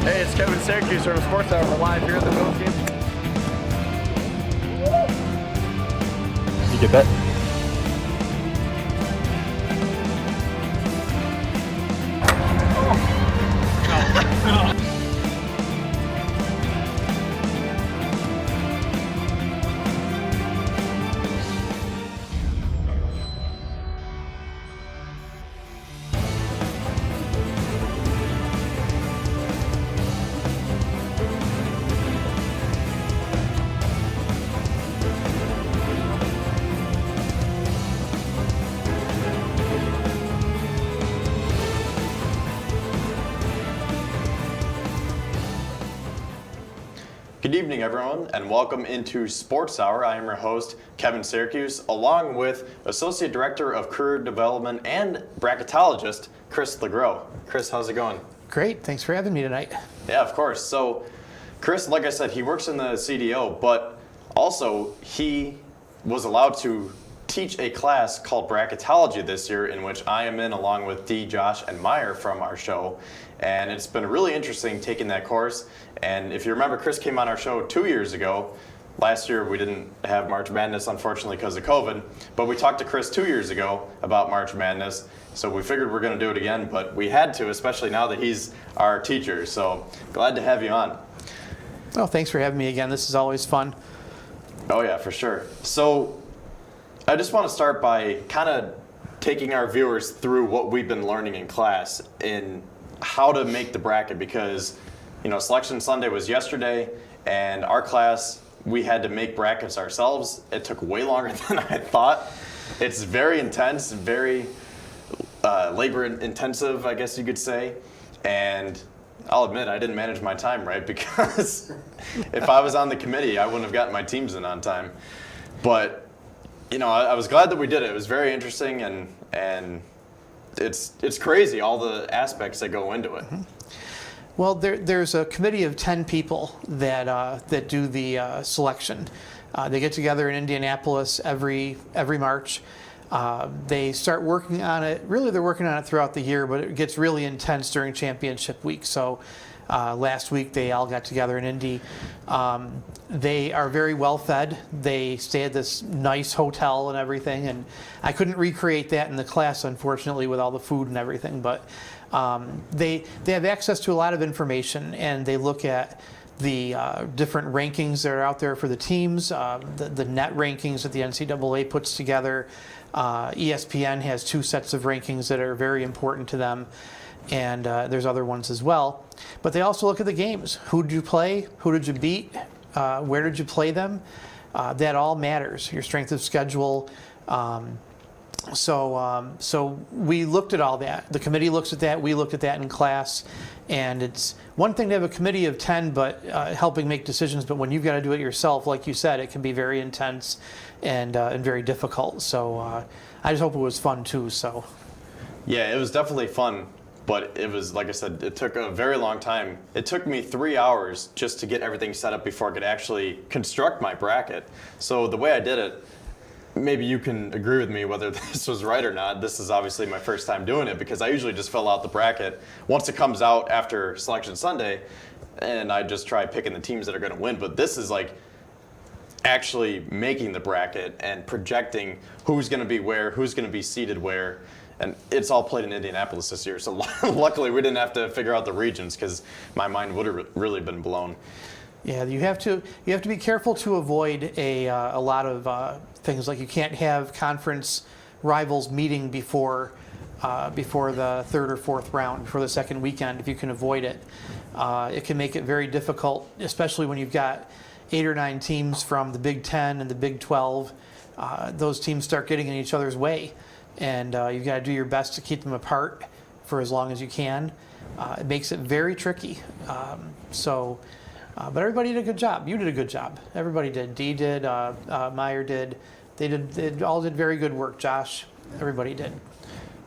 Hey, it's Kevin Syracuse from Sports Hour. We're live here at the Bills game. You get that? Good evening, everyone, and welcome into Sports Hour. I am your host, Kevin Syracuse, along with Associate Director of Career Development and Bracketologist, Chris LeGros. Chris, how's it going? Great, thanks for having me tonight. Yeah, of course. So, Chris, like I said, he works in the CDO, but also he was allowed to teach a class called Bracketology this year, in which I am in along with Dee, Josh, and Meyer from our show. And it's been really interesting taking that course. And if you remember, Chris came on our show 2 years ago. Last year we didn't have March Madness, unfortunately, because of COVID. But we talked to Chris 2 years ago about March Madness. So we figured we're going to do it again, but we had to, especially now that he's our teacher. So glad to have you on. Well, thanks for having me again. This is always fun. Oh yeah, for sure. So I just want to start by kind of taking our viewers through what we've been learning in class in how to make the bracket, because Selection Sunday was yesterday, and our class, we had to make brackets ourselves. It took way longer than I thought. It's very intense, very labor intensive, I guess you could say. And I'll admit, I didn't manage my time right, because if I was on the committee, I wouldn't have gotten my teams in on time. But I was glad that we did it. It was very interesting, and it's crazy, all the aspects that go into it. Mm-hmm. Well, there's a committee of 10 people that do the selection. They get together in Indianapolis every March. They start working on it. Really, they're working on it throughout the year, but it gets really intense during championship week. So last week they all got together in Indy. They are very well fed. They stay at this nice hotel and everything. And I couldn't recreate that in the class, unfortunately, with all the food and everything. But they have access to a lot of information, and they look at the different rankings that are out there for the teams, the net rankings that the NCAA puts together. ESPN has 2 sets of rankings that are very important to them, and there's other ones as well. But they also look at the games. Who did you play? Who did you beat? Where did you play them? That all matters. Your strength of schedule. So we looked at all that. The committee looks at that. We looked at that in class. And it's one thing to have a committee of 10 but helping make decisions, but when you've got to do it yourself, like you said, it can be very intense and very difficult. So I just hope it was fun too. So yeah, it was definitely fun, but it was, like I said, it took a very long time. It took me 3 hours just to get everything set up before I could actually construct my bracket. So the way I did it, maybe you can agree with me whether this was right or not. This is obviously my first time doing it, because I usually just fill out the bracket once it comes out after Selection Sunday, and I just try picking the teams that are going to win. But this is like actually making the bracket and projecting who's going to be where, who's going to be seated where. And it's all played in Indianapolis this year, so luckily we didn't have to figure out the regions, because my mind would have really been blown. yeah, you have to be careful to avoid a lot of things, like you can't have conference rivals meeting before the third or fourth round, before the second weekend. If you can avoid it, it can make it very difficult, especially when you've got 8 or 9 teams from the Big Ten and the Big 12. Those teams start getting in each other's way, and you've got to do your best to keep them apart for as long as you can. It makes it very tricky. But everybody did a good job. You did a good job. Everybody did. Dee did. Meyer did. They all did very good work. Josh, everybody did.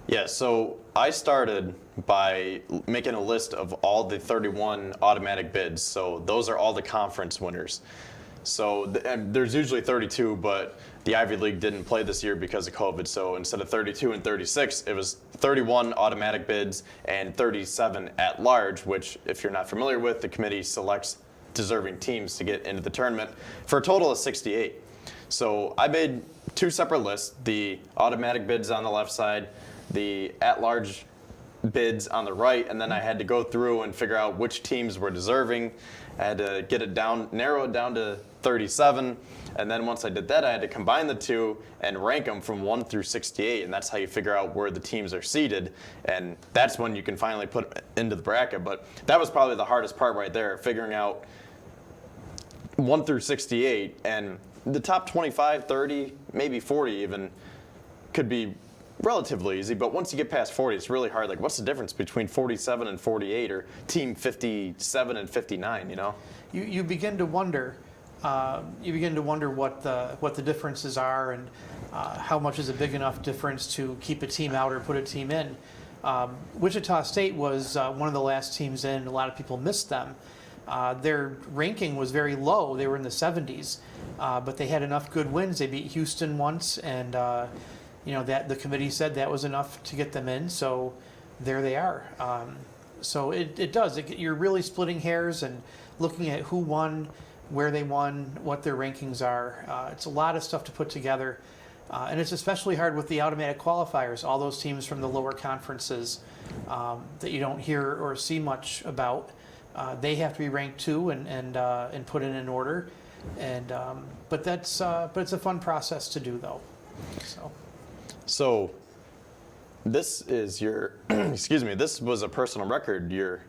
Yeah, so I started by making a list of all the 31 automatic bids. So those are all the conference winners. So there's usually 32, but the Ivy League didn't play this year because of COVID. So instead of 32 and 36, it was 31 automatic bids and 37 at large, which, if you're not familiar with, the committee selects deserving teams to get into the tournament for a total of 68. So I made two separate lists, the automatic bids on the left side, the at-large bids on the right, and then I had to go through and figure out which teams were deserving. I had to get it down, narrow it down to 37, and then once I did that, I had to combine the two and rank them from 1 through 68, and that's how you figure out where the teams are seated, and that's when you can finally put it into the bracket. But that was probably the hardest part right there, figuring out 1 through 68, and the top 25, 30, maybe 40 even could be relatively easy, but once you get past 40, it's really hard. Like, what's the difference between 47 and 48, or team 57 and 59? You know, you begin to wonder. You begin to wonder what the differences are, and how much is a big enough difference to keep a team out or put a team in. Wichita State was one of the last teams in. A lot of people missed them. Their ranking was very low. They were in the 70s, but they had enough good wins. They beat Houston once, and that the committee said that was enough to get them in. So there they are. So it does. You're really splitting hairs and looking at who won, where they won, what their rankings are. It's a lot of stuff to put together. And it's especially hard with the automatic qualifiers, all those teams from the lower conferences that you don't hear or see much about. They have to be ranked too and put in an order. But it's a fun process to do, though. So this is your, excuse me, this was a personal record. You're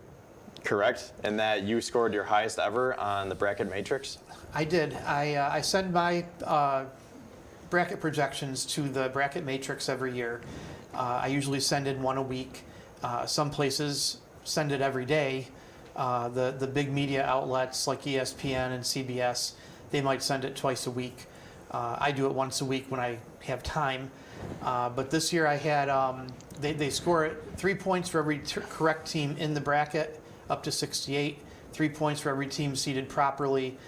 correct in that you scored your highest ever on the bracket matrix? I did. I send my bracket projections to the bracket matrix every year. I usually send in one a week. Some places send it every day. The big media outlets like ESPN and CBS, they might send it twice a week. I do it once a week when I have time. But this year I had, they score it 3 points for every correct team in the bracket, up to 68, 3 points for every team seated properly,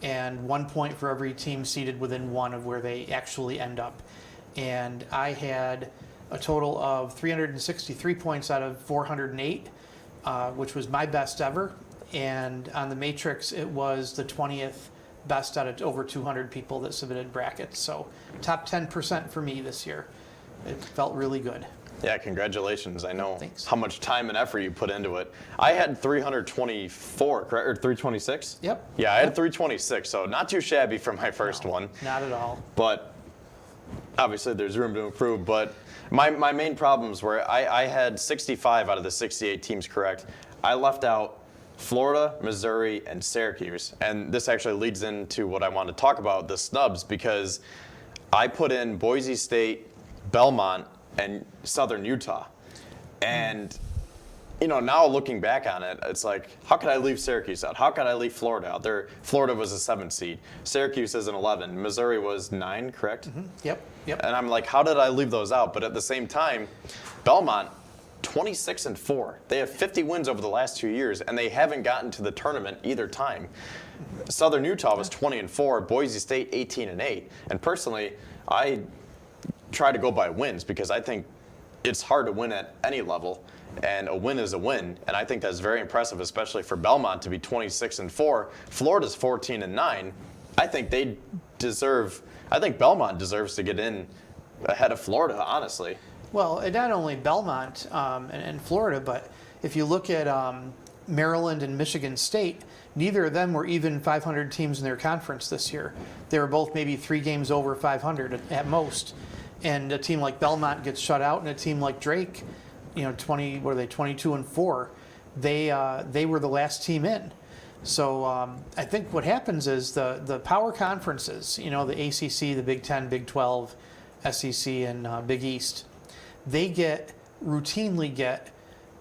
and 1 point for every team seated within one of where they actually end up. And I had a total of 363 points out of 408, which was my best ever. And on the matrix, it was the 20th best out of over 200 people that submitted brackets. So top 10% for me this year. It felt really good. Yeah, congratulations. I know Thanks. how much time and effort you put into it. I had 324, correct? Or 326? Yep. Yeah, I had 326, so not too shabby for my first one. Not at all. But obviously there's room to improve. But my main problems were I had 65 out of the 68 teams correct. I left out Florida, Missouri, and Syracuse. And this actually leads into what I want to talk about, the snubs, because I put in Boise State, Belmont, and Southern Utah. And, now looking back on it, it's like, how could I leave Syracuse out? How could I leave Florida out? Florida was a 7 seed. Syracuse is an 11. Missouri was 9, correct? Mm-hmm. Yep. And I'm like, how did I leave those out? But at the same time, Belmont, 26-4. They have 50 wins over the last 2 years, and they haven't gotten to the tournament either time. Southern Utah was 20-4. Boise State 18-8. And personally, I try to go by wins because I think it's hard to win at any level, and a win is a win. And I think that's very impressive, especially for Belmont to be 26-4. Florida's 14-9. I think Belmont deserves to get in ahead of Florida, honestly. Well, and not only Belmont and Florida, but if you look at Maryland and Michigan State, neither of them were even 500 teams in their conference this year. They were both maybe 3 games over 500 at most. And a team like Belmont gets shut out, and a team like Drake, 22-4, they were the last team in. So I think what happens is the power conferences, the ACC, the Big 10, Big 12, SEC, and Big East, they routinely get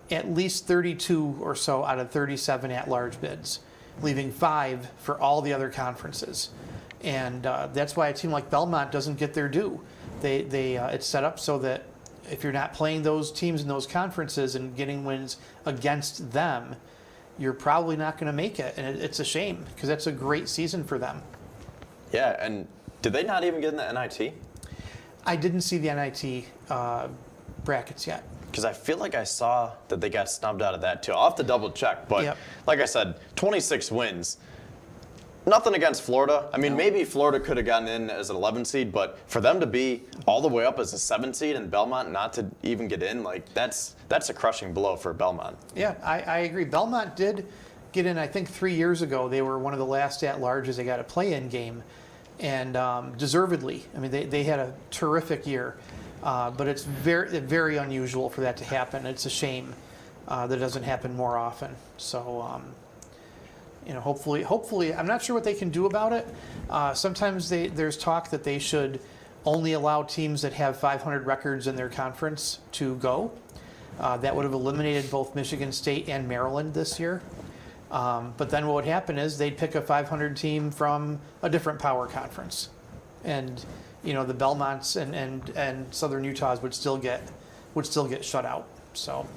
at least 32 or so out of 37 at-large bids, leaving 5 for all the other conferences. And that's why a team like Belmont doesn't get their due. It's set up so that if you're not playing those teams in those conferences and getting wins against them, you're probably not going to make it. And it's a shame because that's a great season for them. Yeah, and Did they not even get in the NIT? I didn't see the NIT brackets yet. Because I feel like I saw that they got snubbed out of that too. I'll have to double check, but Yep. like I said, 26 wins. Nothing against Florida. I mean, maybe Florida could have gotten in as an 11 seed, but for them to be all the way up as a 7 seed and Belmont not to even get in, like that's a crushing blow for Belmont. Yeah, I agree. Belmont did get in, I think 3 years ago. They were one of the last at-larges. They got a play-in game, and deservedly. I mean, they had a terrific year, but it's very unusual for that to happen. It's a shame that it doesn't happen more often. So, hopefully, I'm not sure what they can do about it. Sometimes there's talk that they should only allow teams that have 500 records in their conference to go. That would have eliminated both Michigan State and Maryland this year. But then what would happen is they'd pick a 500 team from a different power conference. And, the Belmonts and Southern Utahs would still get shut out. So.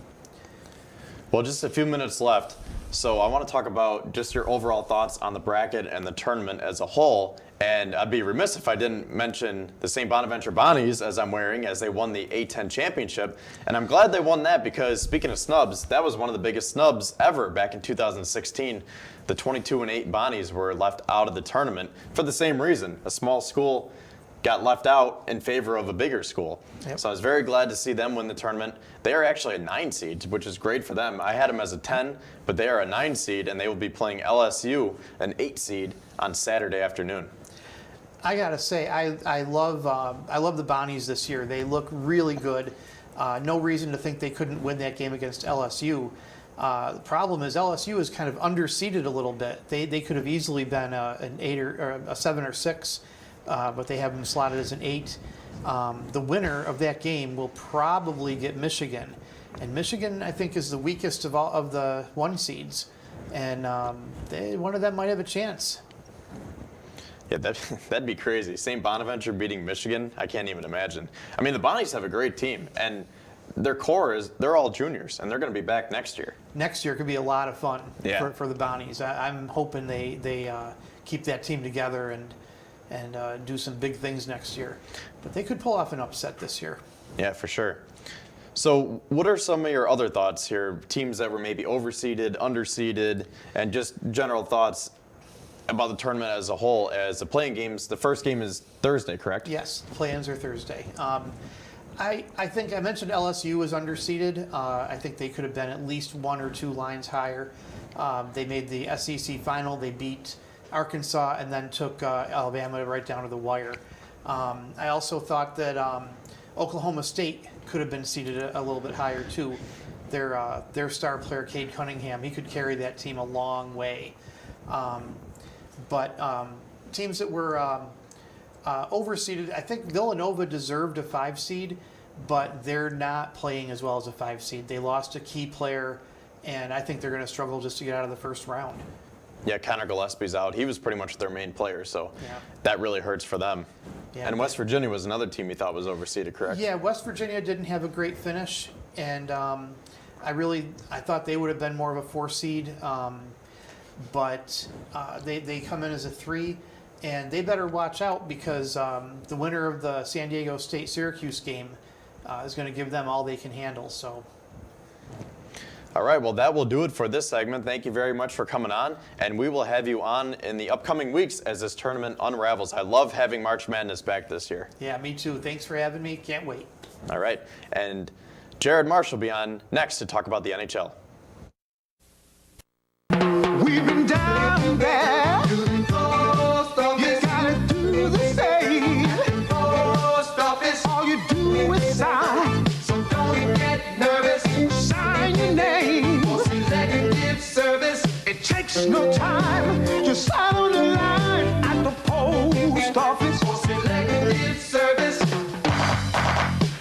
Well, just a few minutes left. So I want to talk about just your overall thoughts on the bracket and the tournament as a whole. And I'd be remiss if I didn't mention the St. Bonaventure Bonnies, as I'm wearing, as they won the A10 championship. And I'm glad they won that because, speaking of snubs, that was one of the biggest snubs ever back in 2016. The 22-8 Bonnies were left out of the tournament for the same reason. A small school got left out in favor of a bigger school. Yep. So I was very glad to see them win the tournament. They are actually a 9 seed, which is great for them. I had them as a 10, but they are a 9 seed, and they will be playing LSU, an 8 seed, on Saturday afternoon. I gotta say, I love the Bonnies this year. They look really good. No reason to think they couldn't win that game against LSU. The problem is LSU is kind of underseeded a little bit. They could have easily been an 8 or a 7 or 6. But they have them slotted as an 8. The winner of that game will probably get Michigan, and Michigan I think is the weakest of all of the 1 seeds, and one of them might have a chance. Yeah, that'd be crazy. St. Bonaventure beating Michigan, I can't even imagine. I mean, the Bonnies have a great team, and their core they're all juniors, and they're going to be back next year. Next year could be a lot of fun for the Bonnies. I'm hoping they keep that team together and do some big things next year. But they could pull off an upset this year. Yeah, for sure. So what are some of your other thoughts here? Teams that were maybe overseeded, underseeded, and just general thoughts about the tournament as a whole, as the playing games. The first game is Thursday, correct? Yes, play-ins are Thursday. I think I mentioned LSU was underseeded. I think they could have been at least 1 or 2 lines higher. They made the SEC final. They beat Arkansas and then took Alabama right down to the wire. I also thought that Oklahoma State could have been seeded a little bit higher too. Their star player, Cade Cunningham, he could carry that team a long way. But teams that were overseeded, I think Villanova deserved a 5 seed, but they're not playing as well as a 5 seed. They lost a key player, and I think they're going to struggle just to get out of the first round. Yeah, Connor Gillespie's out. He was pretty much their main player, so that really hurts for them. Yeah, and West Virginia was another team you thought was overseeded, correct? Yeah, West Virginia didn't have a great finish, and I thought they would have been more of a 4 seed, but they come in as a 3, and they better watch out because the winner of the San Diego State-Syracuse game is going to give them all they can handle. So. All right, well, that will do it for this segment. Thank you very much for coming on, and we will have you on in the upcoming weeks as this tournament unravels. I love having March Madness back this year. Yeah, me too. Thanks for having me. Can't wait. All right, and Jared Marsh will be on next to talk about the NHL. We've been down there. You gotta do the same. All you do is sign. So don't get nervous. Sign your name. For selective service. It takes no time. Just sign on the line at the post office. For selective service.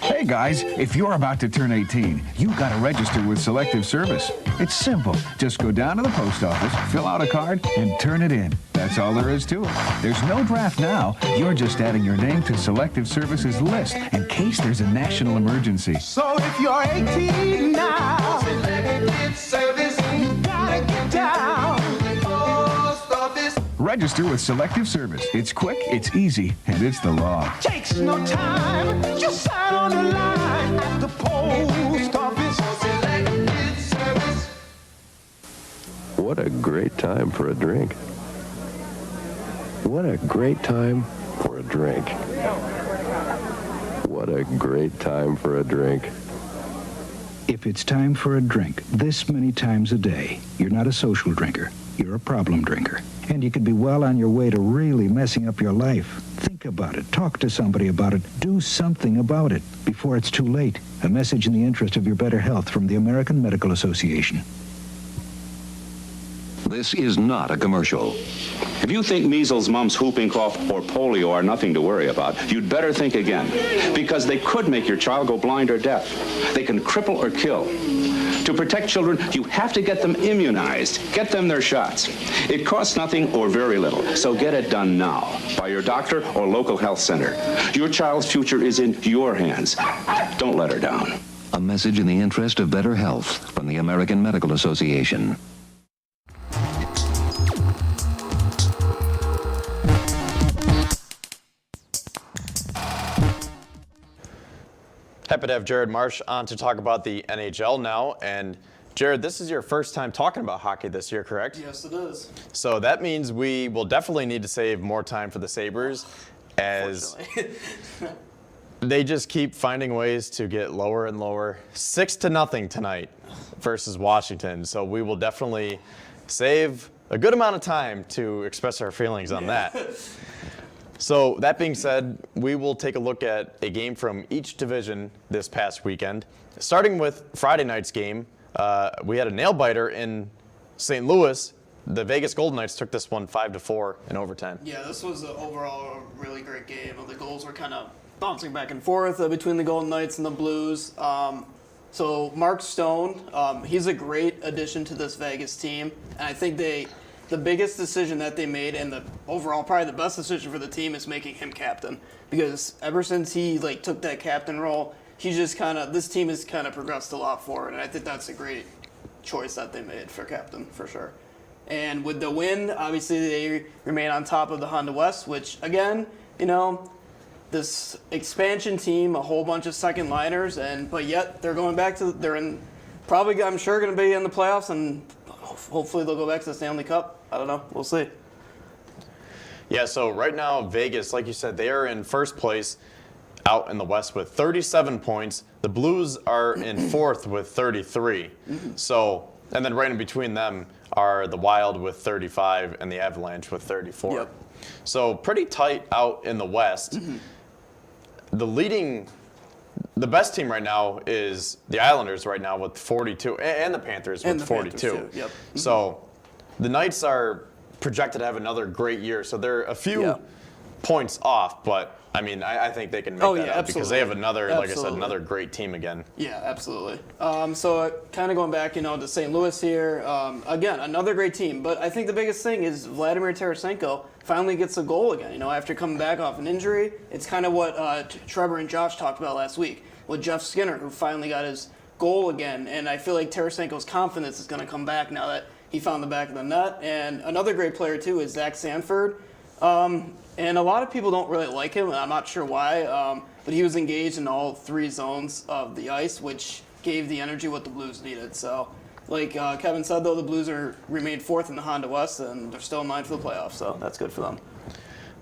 Hey guys, if you're about to turn 18, you've got to register with Selective Service. It's simple. Just go down to the post office, fill out a card, and turn it in. That's all there is to it. There's no draft now. You're just adding your name to Selective Service's list in case there's a national emergency. So if you're 18 now, Selective Service, you gotta get down to the post office. Register with Selective Service. It's quick, it's easy, and it's the law. Takes no time, just sign on the line at the post office. Selective Service. What a great time for a drink. What a great time for a drink. What a great time for a drink. If it's time for a drink this many times a day, you're not a social drinker. You're a problem drinker. And you could be well on your way to really messing up your life. Think about it. Talk to somebody about it. Do something about it before it's too late. A message in the interest of your better health from the American Medical Association. This is not a commercial. If you think measles, mumps, whooping cough, or polio are nothing to worry about, you'd better think again, because they could make your child go blind or deaf. They can cripple or kill. To protect children, you have to get them immunized. Get them their shots. It costs nothing or very little, so get it done now by your doctor or local health center. Your child's future is in your hands. Don't let her down. A message in the interest of better health from the American Medical Association. Happy to have Jared Marsh on to talk about the NHL now. And Jared, this is your first time talking about hockey this year, correct? Yes, it is. So that means we will definitely need to save more time for the Sabres, as they just keep finding ways to get lower and lower. 6-0 tonight versus Washington. So we will definitely save a good amount of time to express our feelings on that. So that being said, we will take a look at a game from each division this past weekend. Starting with Friday night's game, we had a nail-biter in St. Louis. The Vegas Golden Knights took this one 5-4 in overtime. Yeah, this was overall a really great game. The goals were kind of bouncing back and forth between the Golden Knights and the Blues. So Mark Stone, he's a great addition to this Vegas team. And I think the biggest decision that they made, and the overall probably the best decision for the team, is making him captain. Because ever since he took that captain role, he just this team has kind of progressed a lot forward, and I think that's a great choice that they made for captain for sure. And with the win, obviously they remain on top of the Honda West, which again, this expansion team, a whole bunch of second liners, but yet they're going back to I'm sure going to be in the playoffs, and hopefully they'll go back to the Stanley Cup. I don't know. We'll see. Yeah, so right now, Vegas, like you said, they are in first place out in the West with 37 points. The Blues are in fourth with 33. So, and then right in between them are the Wild with 35 and the Avalanche with 34. Yep. So pretty tight out in the West. The best team right now is the Islanders right now with 42, and the Panthers with 42. Panthers too. Yep. So the Knights are projected to have another great year. So they're a few points off, but I mean, I think they can make that up because they have another, like I said, another great team again. Yeah, absolutely. So kind of going back, to St. Louis here, again, another great team. But I think the biggest thing is Vladimir Tarasenko finally gets a goal again. After coming back off an injury, it's kind of what Trevor and Josh talked about last week with Jeff Skinner, who finally got his goal again. And I feel like Tarasenko's confidence is going to come back now that he found the back of the net. And another great player, too, is Zach Sanford. And a lot of people don't really like him, and I'm not sure why, but he was engaged in all three zones of the ice, which gave the energy what the Blues needed. So, like Kevin said, though, the Blues remained fourth in the Honda West, and they're still in line for the playoffs, so that's good for them.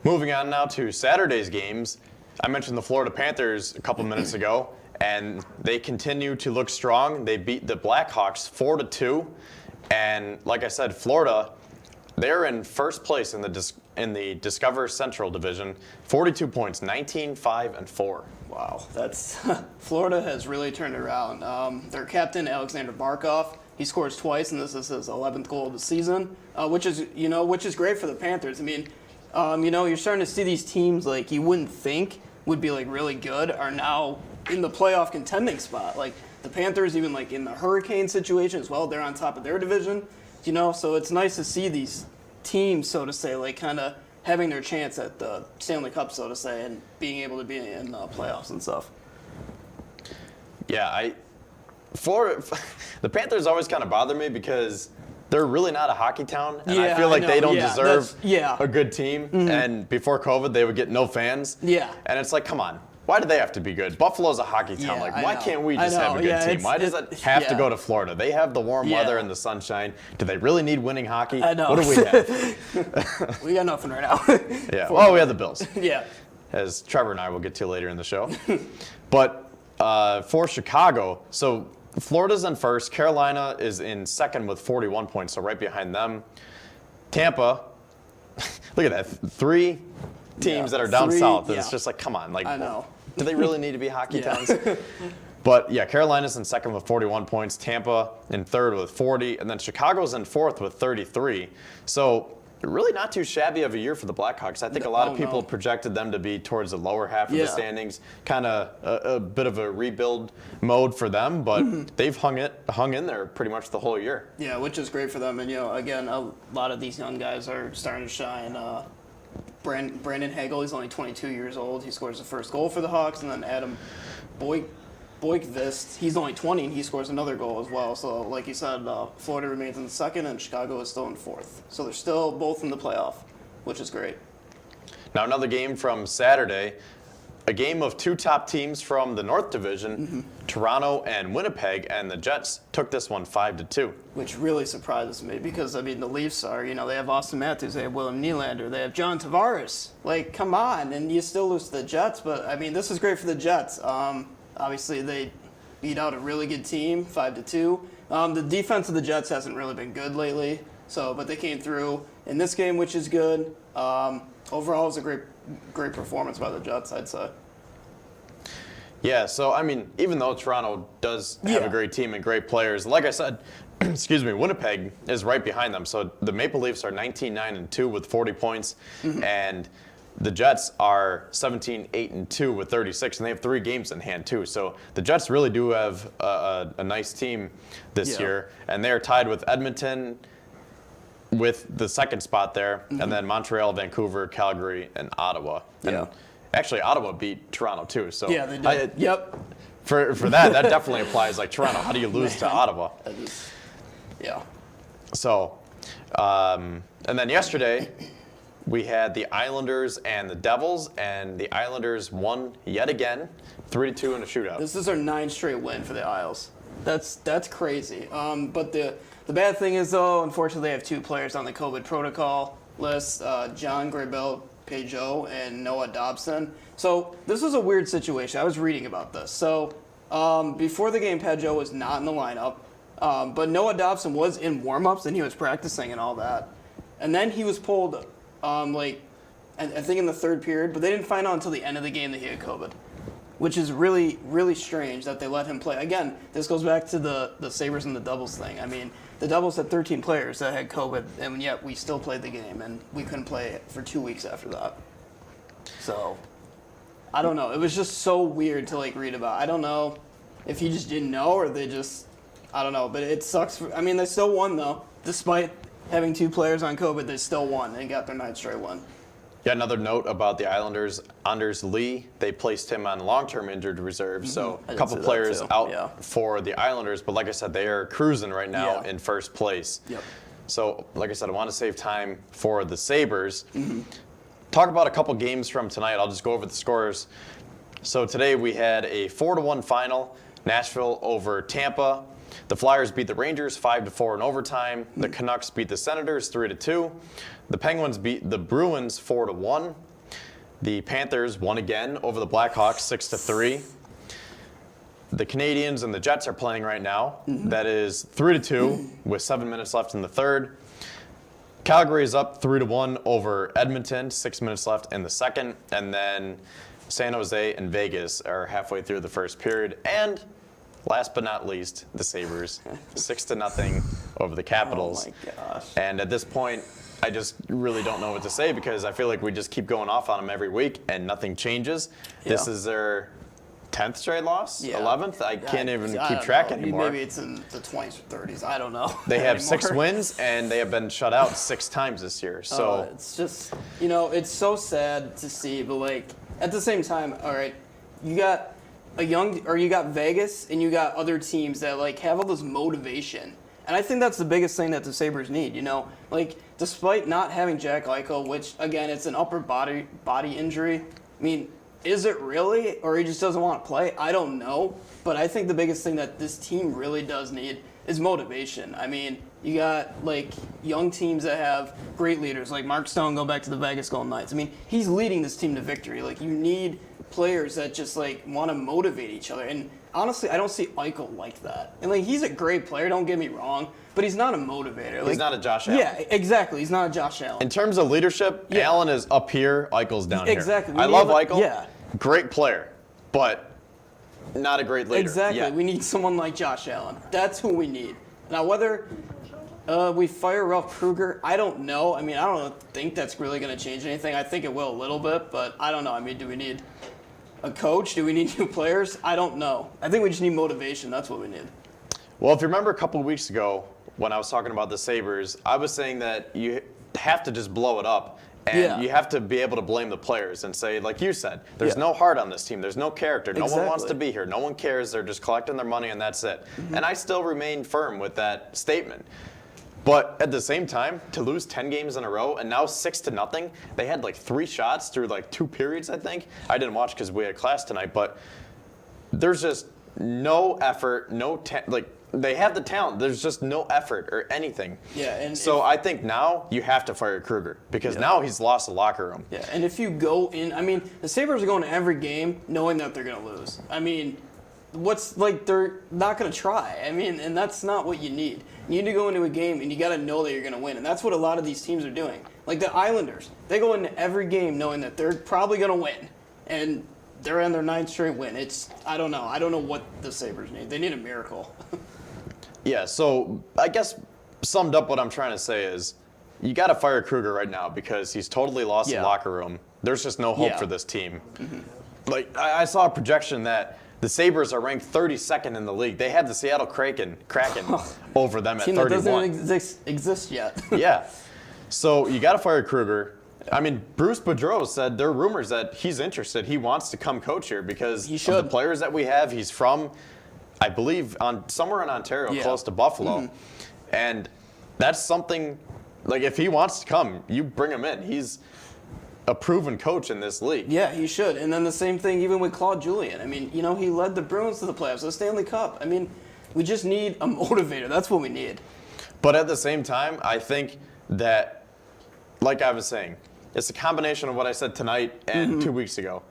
Moving on now to Saturday's games. I mentioned the Florida Panthers a couple minutes ago, and they continue to look strong. They beat the Blackhawks 4-2, and like I said, Florida, they're in first place in the Discover Central Division, 42 points, 19-5-4. Wow, that's Florida has really turned around. Their captain Alexander Barkov, he scores twice, and this is his 11th goal of the season, which is great for the Panthers. I mean, you're starting to see these teams like you wouldn't think would be really good are now in the playoff contending spot. Like the Panthers, even in the Hurricane situation as well, they're on top of their division. So it's nice to see these teams, so to say, kind of having their chance at the Stanley Cup, so to say, and being able to be in playoffs and stuff. Yeah, the Panthers always kind of bother me because they're really not a hockey town, and I Yeah, feel like I they know. don't Yeah, deserve yeah. a good team. And before COVID, they would get no fans. Yeah. And it's like, come on. Why do they have to be good? Buffalo's a hockey town. Yeah, like, I why know. can't we I just have a know. good Yeah, team? Why does it have to go to Florida? They have the warm weather and the sunshine. Do they really need winning hockey? I know. What do we have? We got nothing right now. Yeah. Well, we have the Bills, Yeah. as Trevor and I will get to later in the show. But for Chicago, so Florida's in first. Carolina is in second with 41 points, so right behind them. Tampa, look at that, 3 teams that are down south. And it's just like, come on. Like, I know. do they really need to be hockey towns? But yeah, Carolina's in second with 41 points, Tampa in third with 40, and then Chicago's in fourth with 33. So really not too shabby of a year for the Blackhawks. I think a lot of people projected them to be towards the lower half of the standings, kind of a bit of a rebuild mode for them, but they've hung in there pretty much the whole year. Yeah, which is great for them. And, again, a lot of these young guys are starting to shine. Brandon Hagel, he's only 22 years old. He scores the first goal for the Hawks. And then Adam Boykvist, he's only 20, and he scores another goal as well. So, like you said, Florida remains in second, and Chicago is still in fourth. So they're still both in the playoff, which is great. Now another game from Saturday, a game of 2 top teams from the North Division, Toronto and Winnipeg, and the Jets took this one 5-2. Which really surprises me because, the Leafs are, they have Austin Matthews, they have William Nylander, they have John Tavares. Like, come on, and you still lose to the Jets, but, this is great for the Jets. Obviously, they beat out a really good team, 5-2. The defense of the Jets hasn't really been good lately, but they came through in this game, which is good. Overall, it was a great performance by the Jets, I'd say. Yeah, so, even though Toronto does have a great team and great players, like I said, excuse me, Winnipeg is right behind them. So the Maple Leafs are 19-9-2 with 40 points, and the Jets are 17-8-2 with 36, and they have 3 games in hand too. So the Jets really do have a nice team this year, and they are tied with Edmonton with the second spot there, and then Montreal, Vancouver, Calgary, and Ottawa. And actually, Ottawa beat Toronto too. So yeah, they did. Yep. For that definitely applies. Like Toronto, how do you lose to Ottawa? Yeah. So, and then yesterday, we had the Islanders and the Devils, and the Islanders won yet again, 3-2 in a shootout. This is our 9th straight win for the Isles. That's crazy. But the bad thing is, though, unfortunately, they have 2 players on the COVID protocol list, John Grabel-Pajot and Noah Dobson. So this was a weird situation. I was reading about this. So before the game, Pajot was not in the lineup, but Noah Dobson was in warm-ups, and he was practicing and all that. And then he was pulled I think in the 3rd period, but they didn't find out until the end of the game that he had COVID, which is really, really strange that they let him play. Again, this goes back to the Sabres and the Devils thing. The Devils had 13 players that had COVID, and yet we still played the game, and we couldn't play for 2 weeks after that. So, I don't know. It was just so weird to read about. I don't know if he just didn't know or they just, I don't know. But it sucks. They still won though, despite having 2 players on COVID. They still won and got their 9th straight win. Yeah, another note about the Islanders, Anders Lee, they placed him on long-term injured reserve, so a couple players out for the Islanders, but like I said, they are cruising right now in first place. Yep. So, like I said, I want to save time for the Sabres. Talk about a couple games from tonight. I'll just go over the scores. So today we had a 4-1 final, Nashville over Tampa. The Flyers beat the Rangers 5-4 in overtime. The Canucks beat the Senators 3-2. The Penguins beat the Bruins 4-1. The Panthers won again over the Blackhawks 6-3. The Canadiens and the Jets are playing right now. That is 3-2 with 7 minutes left in the third. Calgary is up 3-1 over Edmonton, 6 minutes left in the second. And then San Jose and Vegas are halfway through the first period. And last but not least, the Sabres, 6-0 over the Capitals. Oh my gosh. And at this point, I just really don't know what to say because I feel like we just keep going off on them every week and nothing changes. Yeah. This is their 10th straight loss, 11th. I can't even I keep don't track know. anymore. Maybe it's in the 20s or 30s. I don't know. They have anymore. 6 wins and they have been shut out 6 times this year. So it's just, it's so sad to see, but at the same time, all right, you got Vegas and you got other teams that have all this motivation. And I think that's the biggest thing that the Sabres need, you know? Like, despite not having Jack Eichel, which, again, it's an upper body injury, I mean, is it really? Or he just doesn't want to play? I don't know. But I think the biggest thing that this team really does need is motivation. I mean, you got, like, young teams that have great leaders, like Mark Stone, go back to the Vegas Golden Knights. I mean, he's leading this team to victory. Like, you need players that just, like, want to motivate each other. And honestly, I don't see Eichel like that. And, like, he's a great player, don't get me wrong, but he's not a motivator. Like, he's not a Josh Allen. Yeah, exactly. He's not a Josh Allen. In terms of leadership, Allen is up here, Eichel's down Exactly. here. I love Eichel. Yeah. Great player, but not a great leader. Exactly. Yeah. We need someone like Josh Allen. That's who we need. Now, whether we fire Ralph Kruger, I don't know. I mean, I don't think that's really going to change anything. I think it will a little bit, but I don't know. I mean, do we need a coach? Do we need new players? I don't know. I think we just need motivation. That's what we need. Well, if you remember a couple of weeks ago when I was talking about the Sabres, I was saying that you have to just blow it up. And you have to be able to blame the players and say, like you said, there's no heart on this team. There's no character. No one wants to be here. No one cares. They're just collecting their money and that's it. And I still remain firm with that statement. But at the same time, to lose 10 games in a row and now 6-0, they had like 3 shots through like 2 periods, I think. I didn't watch because we had class tonight, but there's just no effort, they have the talent. There's just no effort or anything. Yeah, and so I think now you have to fire Kruger because now he's lost the locker room. Yeah, and if you go in, I mean, the Sabres are going to every game knowing that they're going to lose. I mean, they're not going to try. I mean, and that's not what you need. You need to go into a game and you got to know that you're going to win, and that's what a lot of these teams are doing. Like the Islanders, they go into every game knowing that they're probably going to win, and they're on their 9th straight win. I don't know. I don't know what the Sabres need. They need a miracle. Yeah, so I guess summed up what I'm trying to say is you got to fire Kruger right now because he's totally lost the locker room. There's just no hope for this team. Like I saw a projection that the Sabres are ranked 32nd in the league. They had the Seattle Kraken over them at 31. Team that doesn't even exist yet. Yeah. So you got to fire Kruger. I mean, Bruce Boudreau said there are rumors that he's interested. He wants to come coach here because of the players that we have. He's from, I believe, somewhere in Ontario, close to Buffalo. And that's something, like, if he wants to come, you bring him in. He's a proven coach in this league. Yeah, he should. And then the same thing even with Claude Julien. I mean, you know, he led the Bruins to the playoffs, the Stanley Cup. I mean, we just need a motivator. That's what we need. But at the same time, I think that, like I was saying, it's a combination of what I said tonight and 2 weeks ago.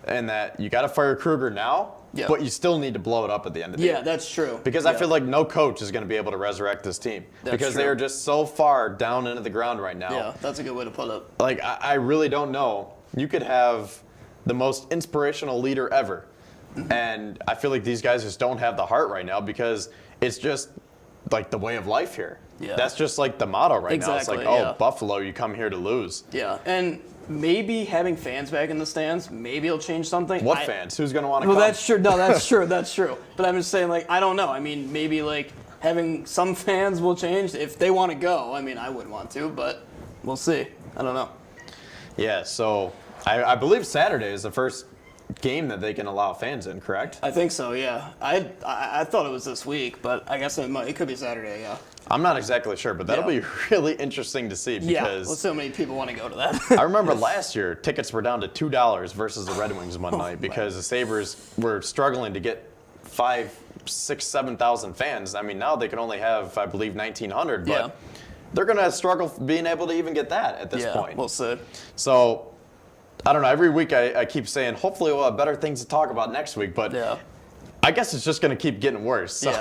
And that you got to fire Kruger now, but you still need to blow it up at the end of the year. Yeah, that's true. Because I feel like no coach is going to be able to resurrect this team. Because they are just so far down into the ground right now. Yeah, that's a good way to put it. Like, I really don't know. You could have the most inspirational leader ever. And I feel like these guys just don't have the heart right now because it's just like the way of life here. Yeah. That's just like the motto right now. It's like, Buffalo, you come here to lose. Yeah, and maybe having fans back in the stands, maybe it'll change something. What fans? Who's going to want to come? Well, that's true. No, that's true. That's true. But I'm just saying, like, I don't know. I mean, maybe, like, having some fans will change. If they want to go, I mean, I wouldn't want to, but we'll see. I don't know. Yeah, so I believe Saturday is the first game that they can allow fans in, correct? I think so, yeah. I thought it was this week, but I guess it could be Saturday, yeah. I'm not exactly sure, but that'll be really interesting to see because well, so many people want to go to that. I remember last year tickets were down to $2 versus the Red Wings one night because the Sabres were struggling to get 5,000, 6,000, 7,000 fans. I mean, now they can only have, I believe, 1,900, but they're going to struggle being able to even get that at this point. We'll see. So, I don't know. Every week I keep saying, hopefully we'll have better things to talk about next week, but I guess it's just going to keep getting worse. So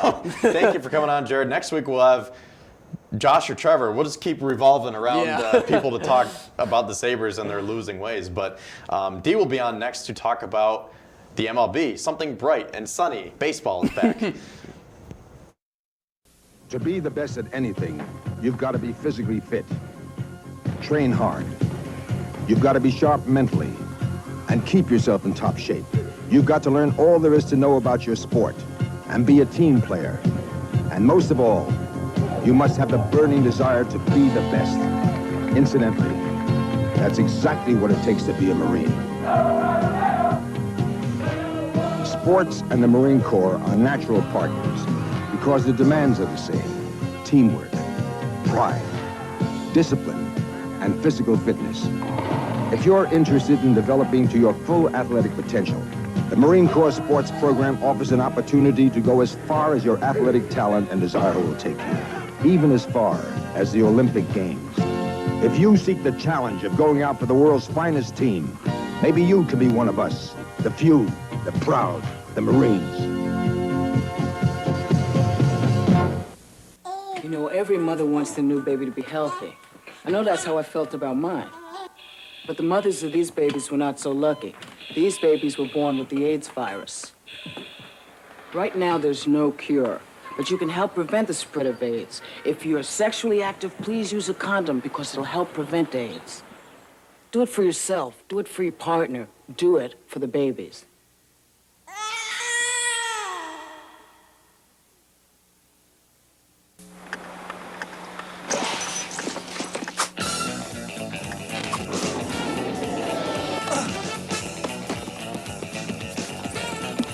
thank you for coming on, Jared. Next week we'll have Josh or Trevor. We'll just keep revolving around people to talk about the Sabres and their losing ways. But Dee will be on next to talk about the MLB. Something bright and sunny. Baseball is back. To be the best at anything, you've got to be physically fit. Train hard. You've got to be sharp mentally and keep yourself in top shape. You've got to learn all there is to know about your sport and be a team player. And most of all, you must have the burning desire to be the best. Incidentally, that's exactly what it takes to be a Marine. Sports and the Marine Corps are natural partners because the demands are the same. teamwork, pride, discipline, and physical fitness. If you're interested in developing to your full athletic potential, the Marine Corps Sports Program offers an opportunity to go as far as your athletic talent and desire will take you, even as far as the Olympic Games. If you seek the challenge of going out for the world's finest team, maybe you can be one of us, the few, the proud, the Marines. You know, every mother wants their new baby to be healthy. I know that's how I felt about mine. But the mothers of these babies were not so lucky. These babies were born with the AIDS virus. Right now, there's no cure, but you can help prevent the spread of AIDS. If you're sexually active, please use a condom because it'll help prevent AIDS. Do it for yourself. Do it for your partner. Do it for the babies.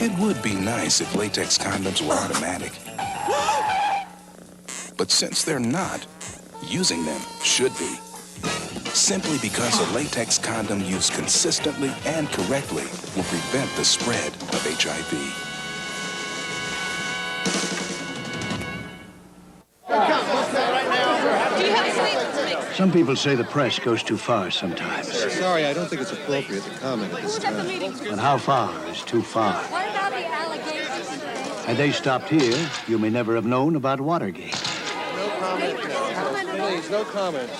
It would be nice if latex condoms were automatic. But since they're not, using them should be. Simply because a latex condom used consistently and correctly will prevent the spread of HIV. Some people say the press goes too far sometimes. Sorry, I don't think it's appropriate to comment at this time. But how far is too far? What about the allegations? Had they stopped here, you may never have known about Watergate. No comment. Please, no comment.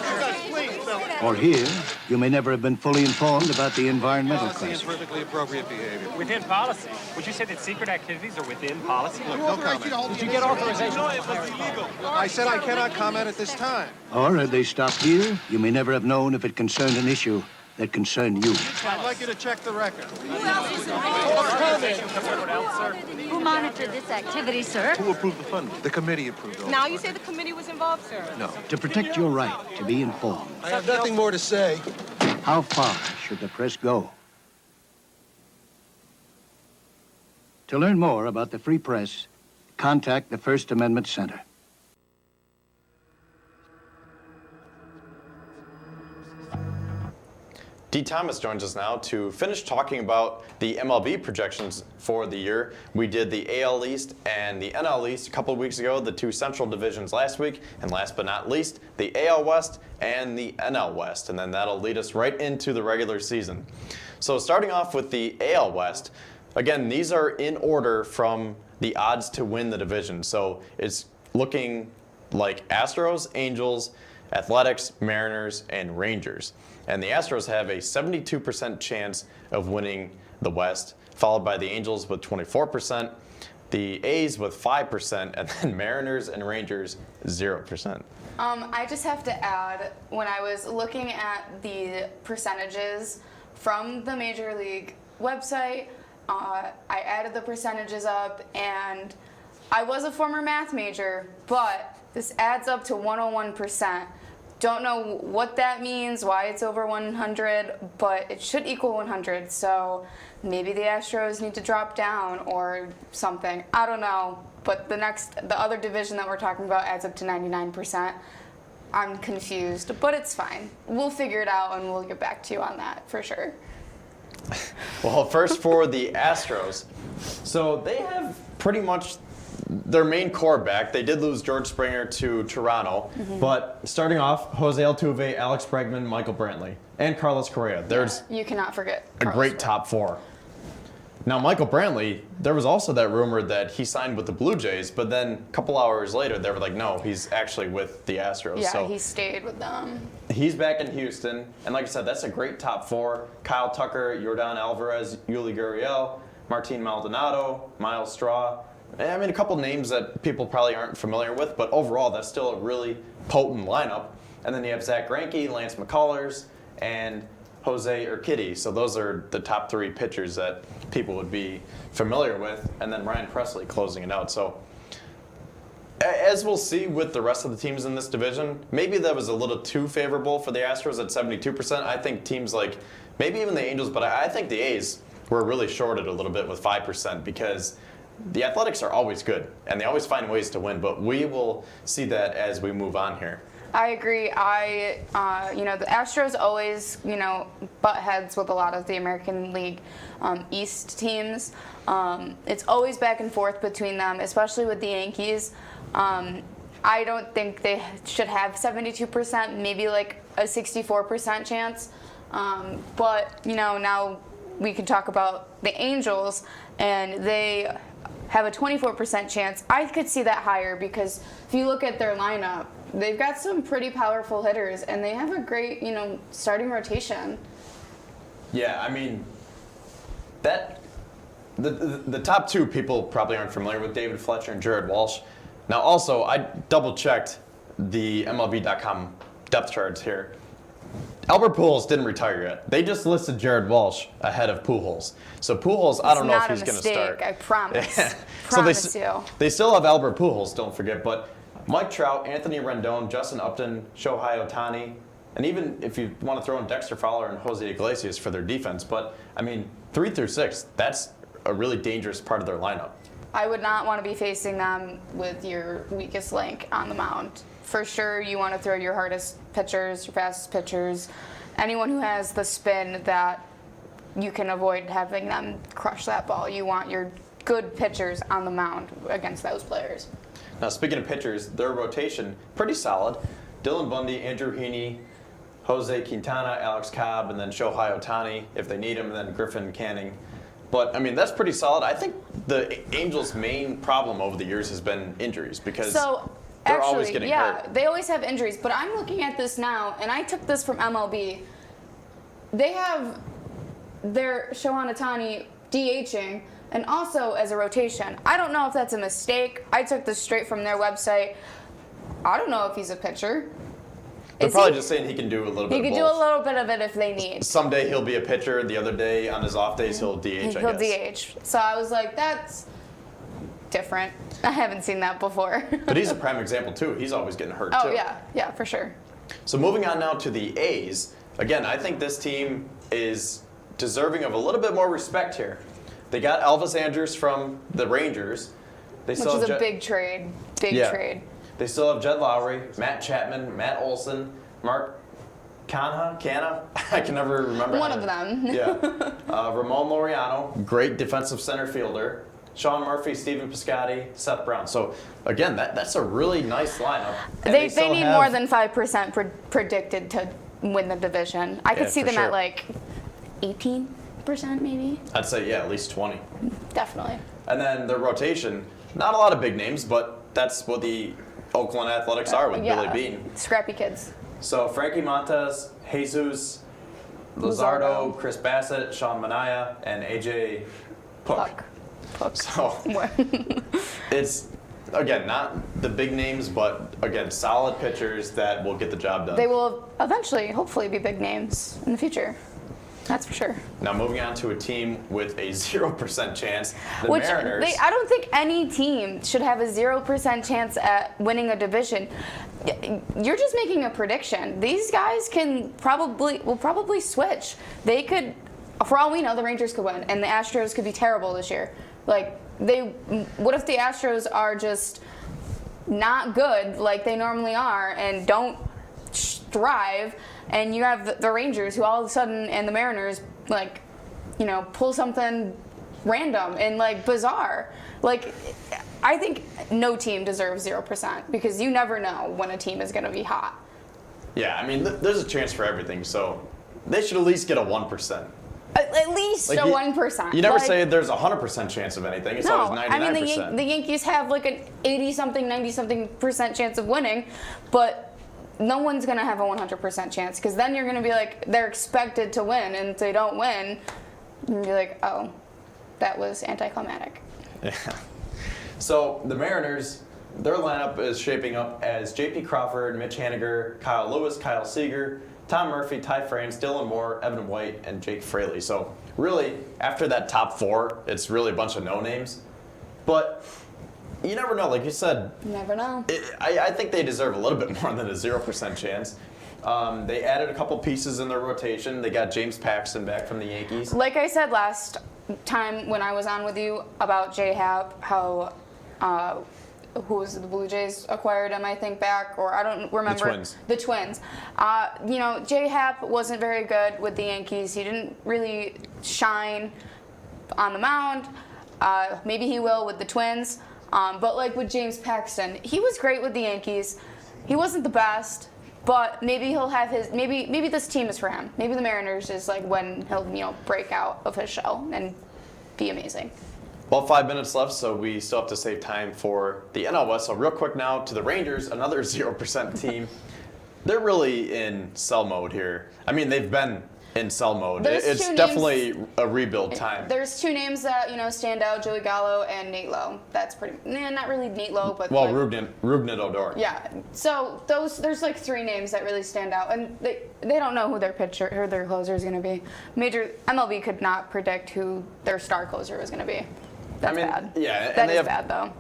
Or here, you may never have been fully informed about the environmental crisis. Perfectly appropriate behavior. Within policy. Would you say that secret activities are within policy? Look, no comment. Did you get authorization? I said I cannot comment at this time. Or had they stopped here, you may never have known if it concerned an issue that concerned you. I'd like you to check the record. Who else is involved? Who monitored this activity, sir? Who approved the funding? The committee approved it. Now you say the committee was involved, sir? No. To protect your right to be informed. I have nothing more to say. How far should the press go? To learn more about the free press, contact the First Amendment Center. D. Thomas joins us now to finish talking about the MLB projections for the year. We did the AL East and the NL East a couple of weeks ago, the two central divisions last week, and last but not least, the AL West and the NL West, and then that'll lead us right into the regular season. So starting off with the AL West, again, these are in order from the odds to win the division. So it's looking like Astros, Angels, Athletics, Mariners, and Rangers. And the Astros have a 72% chance of winning the West, followed by the Angels with 24%, the A's with 5%, and then Mariners and Rangers 0%. I just have to add, when I was looking at the percentages from the Major League website, I added the percentages up, and I was a former math major, but this adds up to 101%. Don't know what that means, why it's over 100, but it should equal 100, so maybe the Astros need to drop down or something. I don't know, but the other division that we're talking about adds up to 99%. I'm confused, but it's fine. We'll figure it out and we'll get back to you on that for sure. Well, first for the Astros. So they have pretty much their main core back. They did lose George Springer to Toronto, but starting off, Jose Altuve, Alex Bregman, Michael Brantley, and Carlos Correa. There's You cannot forget a Carlos great Correa. top four. Now, Michael Brantley, there was also that rumor that he signed with the Blue Jays, but then a couple hours later, they were like, no, he's actually with the Astros. Yeah, so he stayed with them. he's back in Houston, and like I said, that's a great top four. Kyle Tucker, Yordan Alvarez, Yuli Gurriel, Martin Maldonado, Miles Straw. I mean, a couple names that people probably aren't familiar with, but overall, that's still a really potent lineup. And then you have Zach Greinke, Lance McCullers, and Jose Urquidy. So those are the top three pitchers that people would be familiar with. And then Ryan Presley closing it out. So as we'll see with the rest of the teams in this division, maybe that was a little too favorable for the Astros at 72%. I think teams like maybe even the Angels, but I think the A's were really shorted a little bit with 5% because the Athletics are always good, and they always find ways to win, but we will see that as we move on here. I agree. The Astros always, butt heads with a lot of the American League East teams. It's always back and forth between them, especially with the Yankees. I don't think they should have 72%, maybe like a 64% chance. But, now we can talk about the Angels, and they have a 24% chance. I could see that higher because if you look at their lineup, they've got some pretty powerful hitters, and they have a great, starting rotation. Yeah, I mean, the top two people probably aren't familiar with David Fletcher and Jared Walsh. Now, also, I double-checked the MLB.com depth charts here. Albert Pujols didn't retire yet. They just listed Jared Walsh ahead of Pujols. So Pujols, I don't know if he's going to start. I promise. Promise you. They still have Albert Pujols, don't forget, but Mike Trout, Anthony Rendon, Justin Upton, Shohei Ohtani, and even if you want to throw in Dexter Fowler and Jose Iglesias for their defense. But, 3 through 6, that's a really dangerous part of their lineup. I would not want to be facing them with your weakest link on the mound. For sure, you want to throw your hardest pitchers, your fastest pitchers, anyone who has the spin that you can avoid having them crush that ball. You want your good pitchers on the mound against those players. Now, speaking of pitchers, their rotation, pretty solid. Dylan Bundy, Andrew Heaney, Jose Quintana, Alex Cobb, and then Shohei Ohtani if they need him, and then Griffin Canning. But, that's pretty solid. I think the Angels' main problem over the years has been injuries because they're always getting hurt. They always have injuries. But I'm looking at this now, and I took this from MLB. They have their Shohei Ohtani DHing, and also as a rotation. I don't know if that's a mistake. I took this straight from their website. I don't know if he's a pitcher. They're probably just saying he can do a little bit of both. He can do a little bit of it if they need. Someday he'll be a pitcher. The other day, on his off days, he'll DH, He'll DH. So I was like, that's different. I haven't seen that before. But he's a prime example, too. He's always getting hurt, too. Oh, yeah, for sure. So moving on now to the A's. Again, I think this team is deserving of a little bit more respect here. They got Elvis Andrus from the Rangers. Which is a big trade. Big trade. They still have Jed Lowry, Matt Chapman, Matt Olson, Mark Canha? I can never remember. One of them. Yeah. Ramon Laureano, great defensive center fielder. Sean Murphy, Stephen Piscotty, Seth Brown. So, again, that's a really nice lineup. They need more than 5% predicted to win the division. I could see them at like 18% maybe. I'd say, at least 20. Definitely. And then their rotation, not a lot of big names, but that's what the Oakland Athletics are with Billy Beane. Scrappy kids. So Frankie Montes, Jesus Luzardo, Chris Bassett, Sean Manaea, and AJ Puck. So it's, again, not the big names, but, again, solid pitchers that will get the job done. They will eventually, hopefully, be big names in the future. That's for sure. Now moving on to a team with a 0% chance, the Mariners. I don't think any team should have a 0% chance at winning a division. You're just making a prediction. These guys will probably switch. They could, for all we know, the Rangers could win, and the Astros could be terrible this year. What if the Astros are just not good like they normally are and don't thrive, and you have the Rangers who all of a sudden, and the Mariners, pull something random and bizarre. I think no team deserves 0% because you never know when a team is going to be hot. Yeah, there's a chance for everything, so they should at least get a 1%. At least a 1%. You never say there's a 100% chance of anything. It's always 99%. The Yankees have an 80-something, 90-something% chance of winning, but no one's going to have a 100% chance because then you're going to be they're expected to win, and if they don't win, you're going to be oh, that was anticlimactic. Yeah. So the Mariners, their lineup is shaping up as J.P. Crawford, Mitch Haniger, Kyle Lewis, Kyle Seager, Tom Murphy, Ty France, Dylan Moore, Evan White, and Jake Fraley. So really, after that top four, it's really a bunch of no-names. But you never know. Like you said, you never know. I think they deserve a little bit more than a 0% chance. They added a couple pieces in their rotation. They got James Paxton back from the Yankees. Like I said last time when I was on with you about J-Hap, how who was it, the Blue Jays acquired him, I think, back, or I don't remember. The Twins. The Twins. You know, J-Hap wasn't very good with the Yankees. He didn't really shine on the mound. Maybe he will with the Twins. But like with James Paxton, he was great with the Yankees. He wasn't the best, but maybe he'll have his, maybe this team is for him. Maybe the Mariners is like when he'll, you know, break out of his shell and be amazing. Well, 5 minutes left, so we still have to save time for the NL West. So real quick now to the Rangers, another 0% team. They're really in sell mode here. I mean, they've been in sell mode. It's definitely a rebuild time. There's two names that, you know, stand out, Joey Gallo and Nate Lowe. That's pretty, not really Nate Lowe, but well, like, Rougned Odor. Yeah. So there's like three names that really stand out, and they don't know who their pitcher or their closer is going to be. Major MLB could not predict who their star closer was going to be. That's bad. Yeah, that is bad though.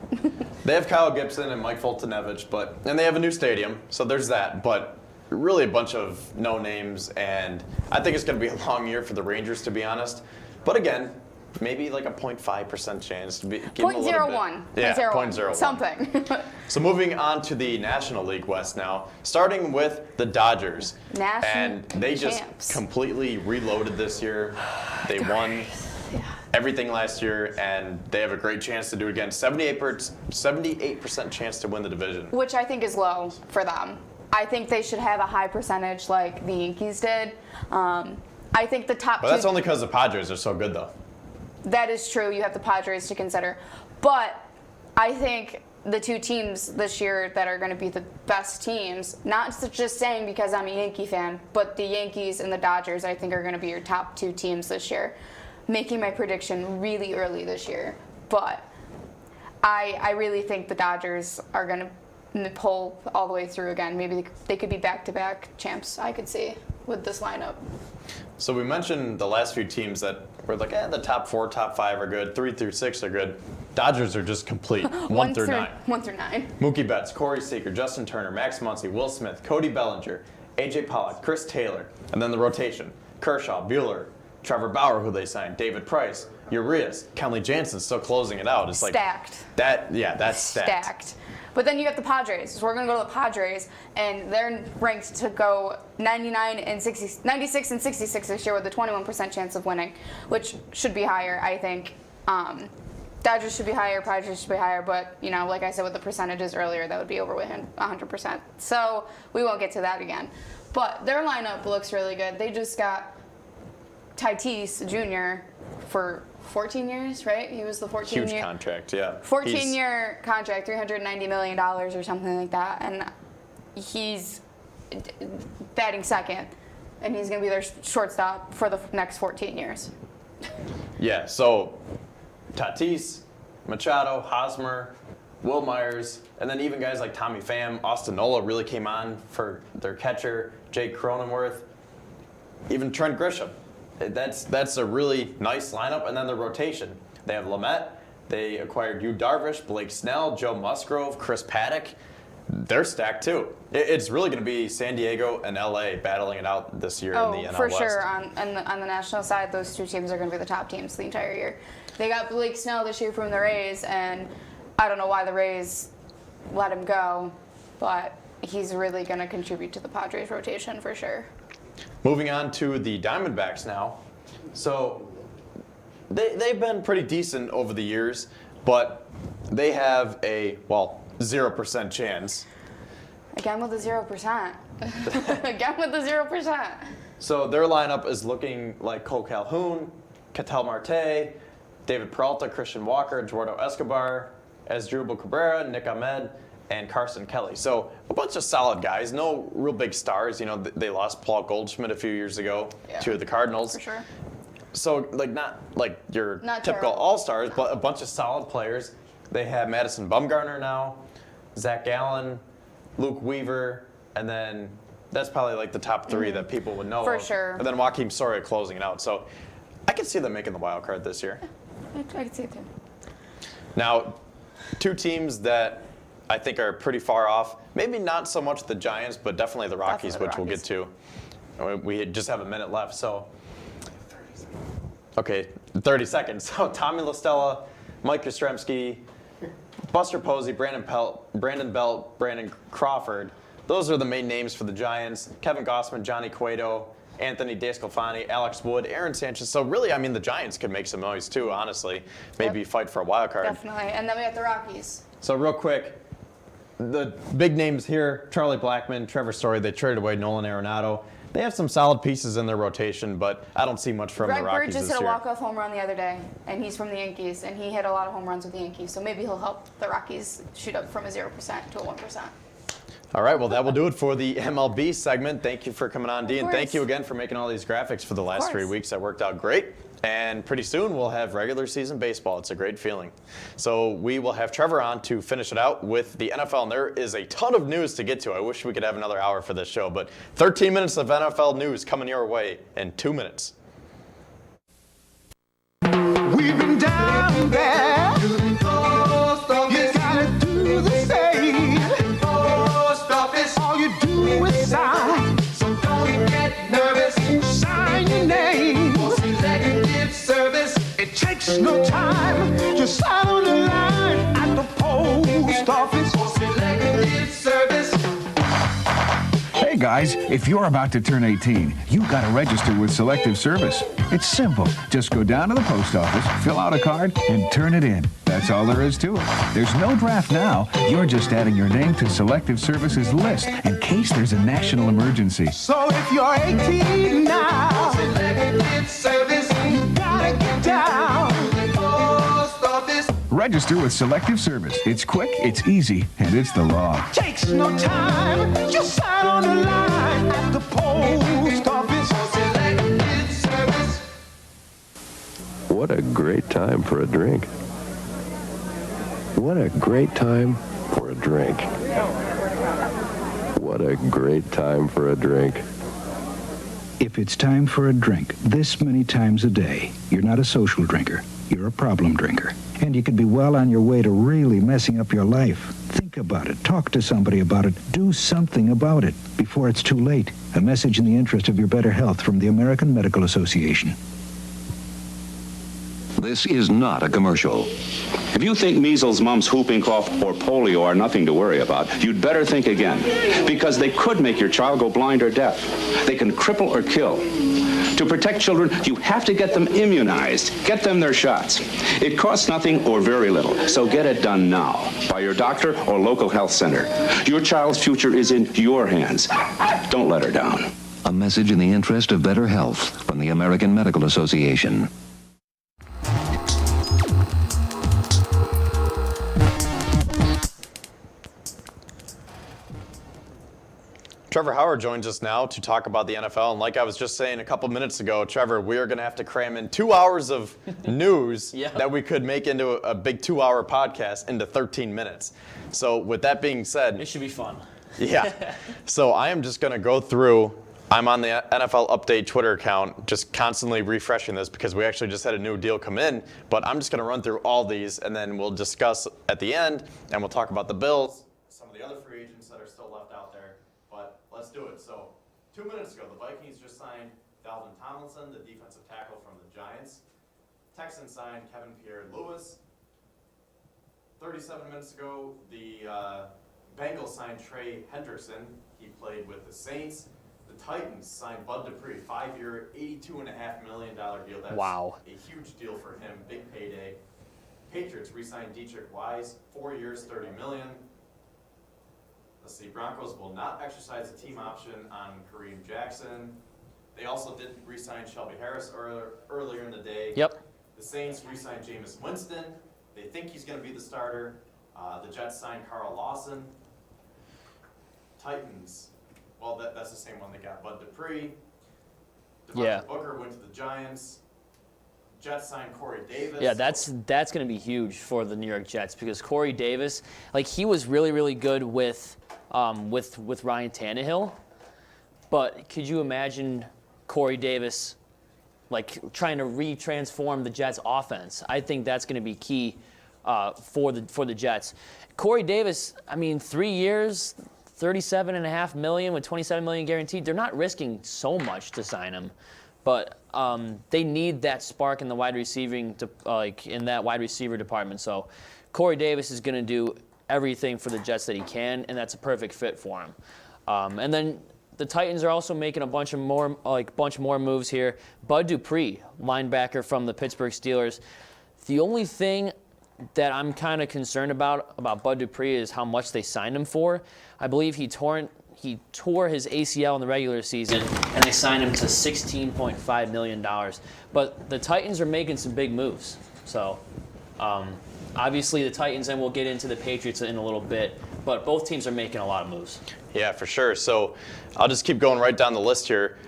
They have Kyle Gibson and Mike Foltynewicz, and they have a new stadium, so there's that. But really a bunch of no names, and I think it's going to be a long year for the Rangers, to be honest. But again, maybe like a 0.5% chance to be. 0.01. Yeah, 0.01. Something. So moving on to the National League West now, starting with the Dodgers. And they just completely reloaded this year. They won everything last year, and they have a great chance to do it again. 78% chance to win the division. Which I think is low for them. I think they should have a high percentage like the Yankees did. I think the top But that's only because the Padres are so good, though. That is true. You have the Padres to consider. But I think the two teams this year that are going to be the best teams, not just saying because I'm a Yankee fan, but the Yankees and the Dodgers, I think are going to be your top two teams this year. Making my prediction really early this year. But I really think the Dodgers are going to pull all the way through again. Maybe they could be back-to-back champs, I could see, with this lineup. So we mentioned the last few teams that were like, the top 4, top 5 are good, 3 through 6 are good. Dodgers are just complete, 1 through 9. 1 through 9. Mookie Betts, Corey Seager, Justin Turner, Max Muncy, Will Smith, Cody Bellinger, A.J. Pollock, Chris Taylor, and then the rotation. Kershaw, Buehler, Trevor Bauer, who they signed, David Price, Urias, Kenley Jansen still closing it out. It's Stacked. Like that's stacked. But then you have the Padres. So we're going to go to the Padres, and they're ranked to go 96 and 66 this year with a 21% chance of winning, which should be higher, I think. Dodgers should be higher, Padres should be higher, but, you know, like I said with the percentages earlier, that would be over 100%. So we won't get to that again. But their lineup looks really good. They just got Tatis Jr. for 14 years, right? He was the 14-year. Huge contract, yeah. 14-year contract, $390 million or something like that, and he's batting second, and he's going to be their shortstop for the next 14 years. Yeah, so Tatis, Machado, Hosmer, Will Myers, and then even guys like Tommy Pham, Austin Nola really came on for their catcher, Jake Cronenworth, even Trent Grisham. That's a really nice lineup. And then the rotation. They have Lamet. They acquired Yu Darvish, Blake Snell, Joe Musgrove, Chris Paddock. They're stacked too. It's really going to be San Diego and LA battling it out this year in the NL for West. sure. On the national side, those two teams are going to be the top teams the entire year. They got Blake Snell this year from the Rays, and I don't know why the Rays let him go, but he's really going to contribute to the Padres rotation for sure. Moving on to the Diamondbacks now. So they've been pretty decent over the years, but they have a, 0% chance. Again with the 0%. Again with the 0%. So their lineup is looking like Cole Calhoun, Ketel Marte, David Peralta, Christian Walker, Eduardo Escobar, Asdrubal Cabrera, Nick Ahmed, and Carson Kelly. So a bunch of solid guys, no real big stars. You know, they lost Paul Goldschmidt a few years ago to the Cardinals. For sure. So not like your typical all-stars, but a bunch of solid players. They have Madison Bumgarner now, Zach Gallen, Luke Weaver, and then that's probably like the top 3 that people would know For of. sure. And then Joakim Soria closing it out. So I can see them making the wild card this year. I can see it too. Now, two teams that I think are pretty far off. Maybe not so much the Giants, but definitely the Rockies, which we'll get to. We just have a minute left, so. Okay, 30 seconds. So Tommy LaStella, Mike Yastrzemski, Buster Posey, Brandon Belt, Brandon Crawford. Those are the main names for the Giants. Kevin Gossman, Johnny Cueto, Anthony DeSclafani, Alex Wood, Aaron Sanchez. So really, I mean, the Giants could make some noise too, honestly. Maybe fight for a wild card. Definitely. And then we got the Rockies. So real quick, the big names here, Charlie Blackmon, Trevor Story, they traded away Nolan Arenado. They have some solid pieces in their rotation, but I don't see much from Greg the Bird Rockies just this hit a year. walk-off home run the other day, and he's from the Yankees, and he hit a lot of home runs with the Yankees, so maybe he'll help the Rockies shoot up from a 0% to a 1%. All right, well, that will do it for the MLB segment. Thank you for coming on, Dee, and course. thank you again for making all these graphics for the last 3 weeks. That worked out great. And pretty soon we'll have regular season baseball. It's a great feeling. So we will have Trevor on to finish it out with the NFL. And there is a ton of news to get to. I wish we could have another hour for this show, but 13 minutes of NFL news coming your way in 2 minutes. We've been down there. You gotta do the same. Post office. All you do is sign. So don't get nervous. Sign your name. For selective service. It takes no time. Just sign on the line at the post office. For selective service. Hey guys, if you're about to turn 18, you gotta register with Selective Service. It's simple. Just go down to the post office, fill out a card, and turn it in. That's all there is to it. There's no draft now. You're just adding your name to Selective Service's list in case there's a national emergency. So if you're 18 now, Selective Service, you gotta get down to the post office. Register with Selective Service. It's quick, it's easy, and it's the law. Takes no time. Just sign on the line at the post office. Selective Service. What a great time for a drink. What a great time for a drink. What a great time for a drink. If it's time for a drink this many times a day, you're not a social drinker. You're a problem drinker. And you could be well on your way to really messing up your life. Think about it. Talk to somebody about it. Do something about it before it's too late. A message in the interest of your better health from the American Medical Association. This is not a commercial. If you think measles, mumps, whooping cough, or polio are nothing to worry about, you'd better think again, because they could make your child go blind or deaf. They can cripple or kill. To protect children, you have to get them immunized. Get them their shots. It costs nothing or very little, so get it done now by your doctor or local health center. Your child's future is in your hands. Don't let her down. A message in the interest of better health from the American Medical Association. Trevor Howard joins us now to talk about the NFL. And like I was just saying a couple minutes ago, Trevor, we are going to have to cram in 2 hours of news that we could make into a big 2-hour podcast into 13 minutes. So with that being said, it should be fun. Yeah. So I am just going to go through. I'm on the NFL Update Twitter account, just constantly refreshing this because we actually just had a new deal come in. But I'm just going to run through all these, and then we'll discuss at the end, and we'll talk about the Bills, some of the other free agents that are still left out there. But let's do it. So 2 minutes ago, the Vikings just signed Dalvin Tomlinson, the defensive tackle from the Giants. Texans signed Kevin Pierre-Louis. 37 minutes ago, the Bengals signed Trey Hendrickson. He played with the Saints. The Titans signed Bud Dupree, 5-year, $82.5 million deal. That's a huge deal for him, big payday. Patriots re-signed Dietrich Wise, 4 years, $30 million. Let's see, Broncos will not exercise the team option on Kareem Jackson. They also did re-sign Shelby Harris earlier in the day. Yep. The Saints re-signed Jameis Winston. They think he's going to be the starter. The Jets signed Carl Lawson. Titans, well, that's the same one that got Bud Dupree. Devontae Booker went to the Giants. Jets signed Corey Davis. Yeah, that's going to be huge for the New York Jets because Corey Davis, like he was really, really good with Ryan Tannehill. But could you imagine Corey Davis like trying to retransform the Jets offense? I think that's going to be key for the Jets. Corey Davis, I mean, 3 years, $37.5 million with $27 million guaranteed. They're not risking so much to sign him. but they need that spark in the wide receiving, in that wide receiver department. So Corey Davis is going to do everything for the Jets that he can, and that's a perfect fit for him. And then the Titans are also making a bunch more moves here. Bud Dupree, linebacker from the Pittsburgh Steelers. The only thing that I'm kind of concerned about Bud Dupree is how much they signed him for. I believe he tore his ACL in the regular season, and they signed him to $16.5 million. But the Titans are making some big moves. So obviously the Titans, and we'll get into the Patriots in a little bit, but both teams are making a lot of moves. Yeah, for sure. So I'll just keep going right down the list here.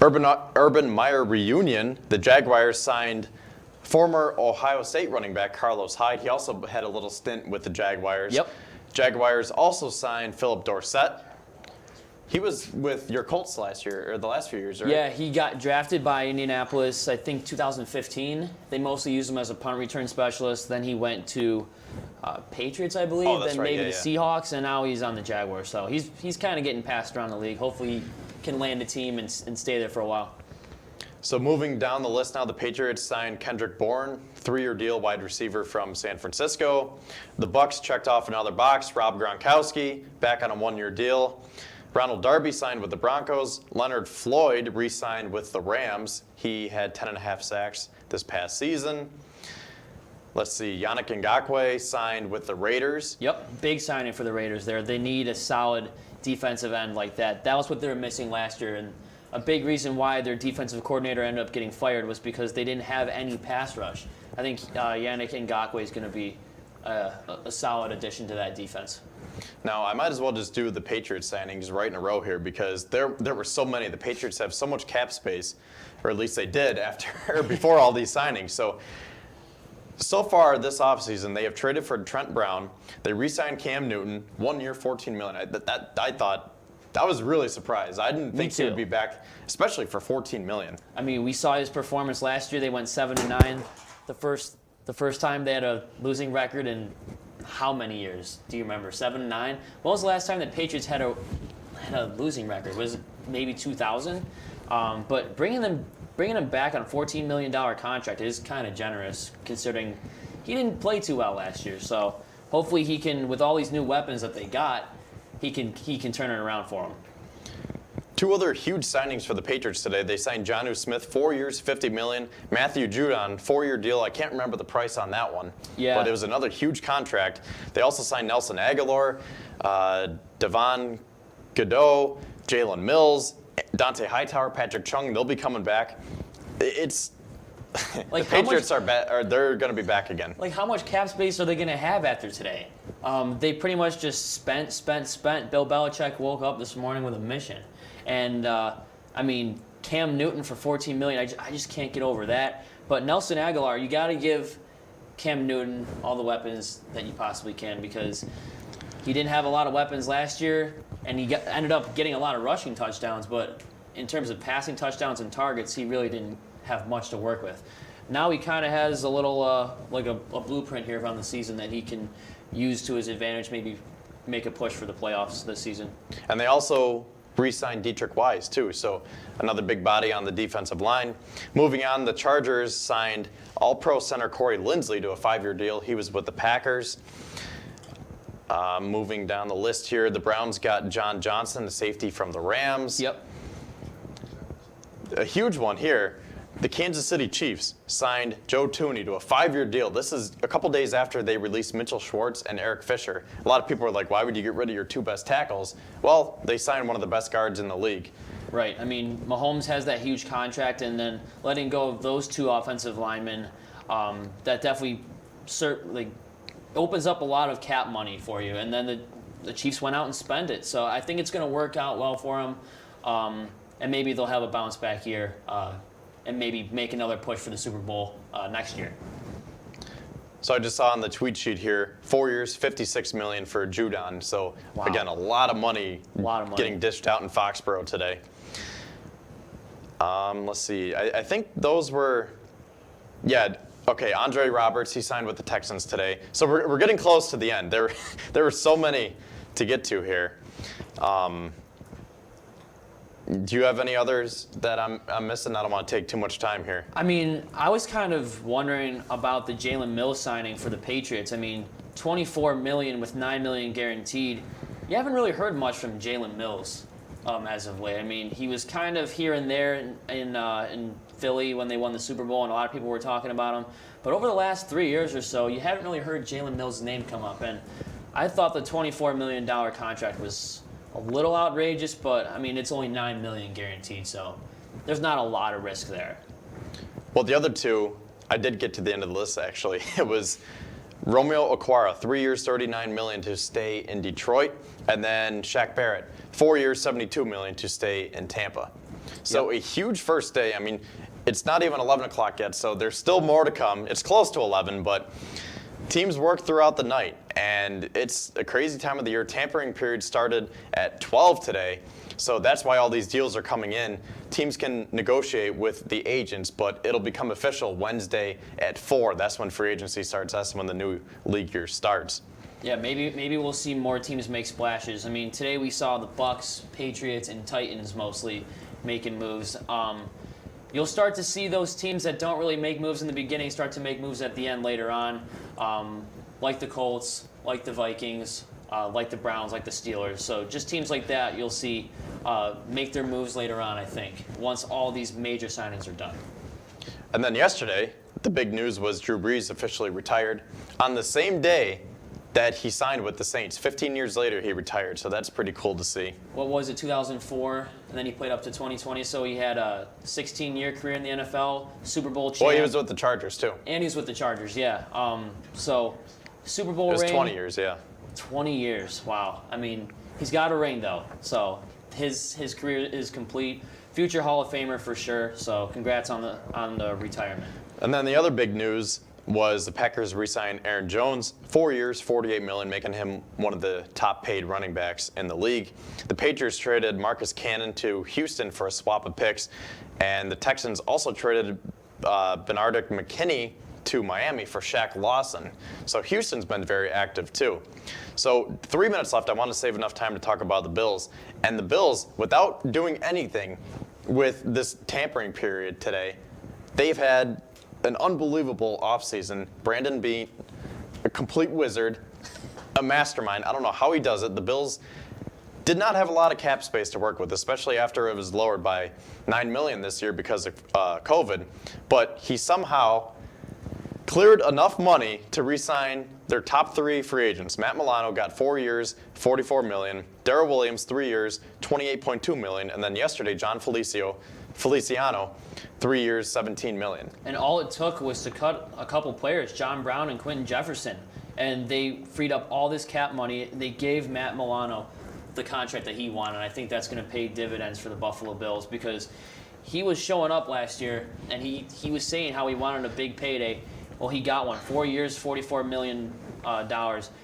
Urban Meyer reunion. The Jaguars signed former Ohio State running back Carlos Hyde. He also had a little stint with the Jaguars. Yep. Jaguars also signed Philip Dorsett. He was with your Colts last year, or the last few years, right? Yeah, he got drafted by Indianapolis, I think 2015. They mostly used him as a punt return specialist. Then he went to Patriots, I believe. Oh, that's then right. maybe Yeah, the yeah. Seahawks, and now he's on the Jaguars. So he's kind of getting passed around the league. Hopefully he can land a team and stay there for a while. So moving down the list now, the Patriots signed Kendrick Bourne, 3-year deal wide receiver from San Francisco. The Bucs checked off another box. Rob Gronkowski, back on a 1-year deal. Ronald Darby signed with the Broncos. Leonard Floyd re-signed with the Rams. He had 10.5 sacks this past season. Let's see, Yannick Ngakoue signed with the Raiders. Yep, big signing for the Raiders there. They need a solid defensive end like that. That was what they were missing last year, and a big reason why their defensive coordinator ended up getting fired was because they didn't have any pass rush. I think Yannick Ngakoue is going to be a solid addition to that defense. Now, I might as well just do the Patriots signings right in a row here because there were so many. The Patriots have so much cap space, or at least they did before all these signings. So far this offseason, they have traded for Trent Brown. They re-signed Cam Newton, 1 year, $14 million. I thought, I was really surprised. I didn't think he would be back, especially for $14 million. I mean, we saw his performance last year. They went 7-9. The first time they had a losing record in how many years? Do you remember? 7-9. When was the last time that Patriots had a losing record? Was it maybe 2000? But bringing him back on a $14 million contract is kind of generous, considering he didn't play too well last year. So hopefully he can, with all these new weapons that they got, he can turn it around for them. Two other huge signings for the Patriots today. They signed Jonnu Smith, 4 years, $50 million. Matthew Judon, 4-year deal. I can't remember the price on that one. Yeah. But it was another huge contract. They also signed Nelson Aguilar, Devon Godot, Jalen Mills, Dante Hightower, Patrick Chung. They'll be coming back. It's the Patriots they're going to be back again. Like, how much cap space are they going to have after today? They pretty much just spent. Bill Belichick woke up this morning with a mission. And, I mean, Cam Newton for $14 million, I just can't get over that. But Nelson Aguilar, you got to give Cam Newton all the weapons that you possibly can because he didn't have a lot of weapons last year, and he ended up getting a lot of rushing touchdowns. But in terms of passing touchdowns and targets, he really didn't have much to work with. Now he kind of has a little, like a blueprint here on the season that he can use to his advantage, maybe make a push for the playoffs this season. And they also re-signed Dietrich Wise, too, so another big body on the defensive line. Moving on, the Chargers signed All-Pro center Corey Linsley to a 5-year deal. He was with the Packers. Moving down the list here, the Browns got John Johnson, the safety from the Rams. Yep. A huge one here. The Kansas City Chiefs signed Joe Thuney to a 5-year deal. This is a couple days after they released Mitchell Schwartz and Eric Fisher. A lot of people are like, why would you get rid of your 2 best tackles? Well, they signed one of the best guards in the league. Right. I mean, Mahomes has that huge contract, and then letting go of those 2 offensive linemen, that definitely opens up a lot of cap money for you. And then the Chiefs went out and spent it. So I think it's going to work out well for them, and maybe they'll have a bounce back year. And maybe make another push for the Super Bowl next year. So I just saw on the tweet sheet here, 4 years, $56 million for Judon. So again, a lot of money getting dished out in Foxborough today. Let's see. I think those were, okay. Andre Roberts, he signed with the Texans today. So we're getting close to the end. There were so many to get to here. Do you have any others that I'm missing? I don't want to take too much time here. I mean, I was kind of wondering about the Jalen Mills signing for the Patriots. I mean, $24 million with $9 million guaranteed. You haven't really heard much from Jalen Mills as of late. I mean, he was kind of here and there in Philly when they won the Super Bowl, and a lot of people were talking about him. But over the last 3 years or so, you haven't really heard Jalen Mills' name come up. And I thought the $24 million contract was a little outrageous, but I mean, it's only $9 million guaranteed, so there's not a lot of risk there. Well, the other two, I did get to the end of the list actually. It was Romeo Okwara, 3 years, $39 million to stay in Detroit, and then Shaq Barrett, 4 years, $72 million to stay in Tampa. So a huge first day. I mean, it's not even 11 o'clock yet, so there's still more to come. It's close to 11, but teams work throughout the night, and it's a crazy time of the year. Tampering period started at 12 today, so that's why all these deals are coming in. Teams can negotiate with the agents, but it'll become official Wednesday at 4. That's when free agency starts. That's when the new league year starts. Yeah, maybe we'll see more teams make splashes. I mean, today we saw the Bucks, Patriots, and Titans mostly making moves. You'll start to see those teams that don't really make moves in the beginning start to make moves at the end later on, like the Colts, like the Vikings, like the Browns, like the Steelers. So just teams like that you'll see make their moves later on, I think, once all these major signings are done. And then yesterday, the big news was Drew Brees officially retired on the same day that he signed with the Saints. 15 years later, he retired, so that's pretty cool to see. What was it, 2004? And then he played up to 2020, so he had a 16-year career in the NFL, Super Bowl champ. Well, he was with the Chargers, too. And he was with the Chargers, yeah. So, Super Bowl ring. It was 20 years, yeah. 20 years, wow. I mean, he's got a ring, though, so his career is complete. Future Hall of Famer for sure, so congrats on the retirement. And then the other big news was the Packers re-signed Aaron Jones, 4 years, $48 million, making him one of the top-paid running backs in the league. The Patriots traded Marcus Cannon to Houston for a swap of picks, and the Texans also traded Benardic McKinney to Miami for Shaq Lawson. So Houston's been very active too. So 3 minutes left. I want to save enough time to talk about the Bills. And the Bills, without doing anything with this tampering period today, they've had an unbelievable offseason. Brandon Beane, a complete wizard, a mastermind. I don't know how he does it. The Bills did not have a lot of cap space to work with, especially after it was lowered by $9 million this year because of COVID. But he somehow cleared enough money to re-sign their top 3 free agents. Matt Milano got 4 years, $44 million. Darrell Williams, 3 years, $28.2 million. And then yesterday, John Feliciano, 3 years, $17 million. And all it took was to cut a couple players, John Brown and Quentin Jefferson. And they freed up all this cap money. They gave Matt Milano the contract that he wanted. I think that's going to pay dividends for the Buffalo Bills because he was showing up last year and he was saying how he wanted a big payday. Well, he got one. 4 years, $44 million.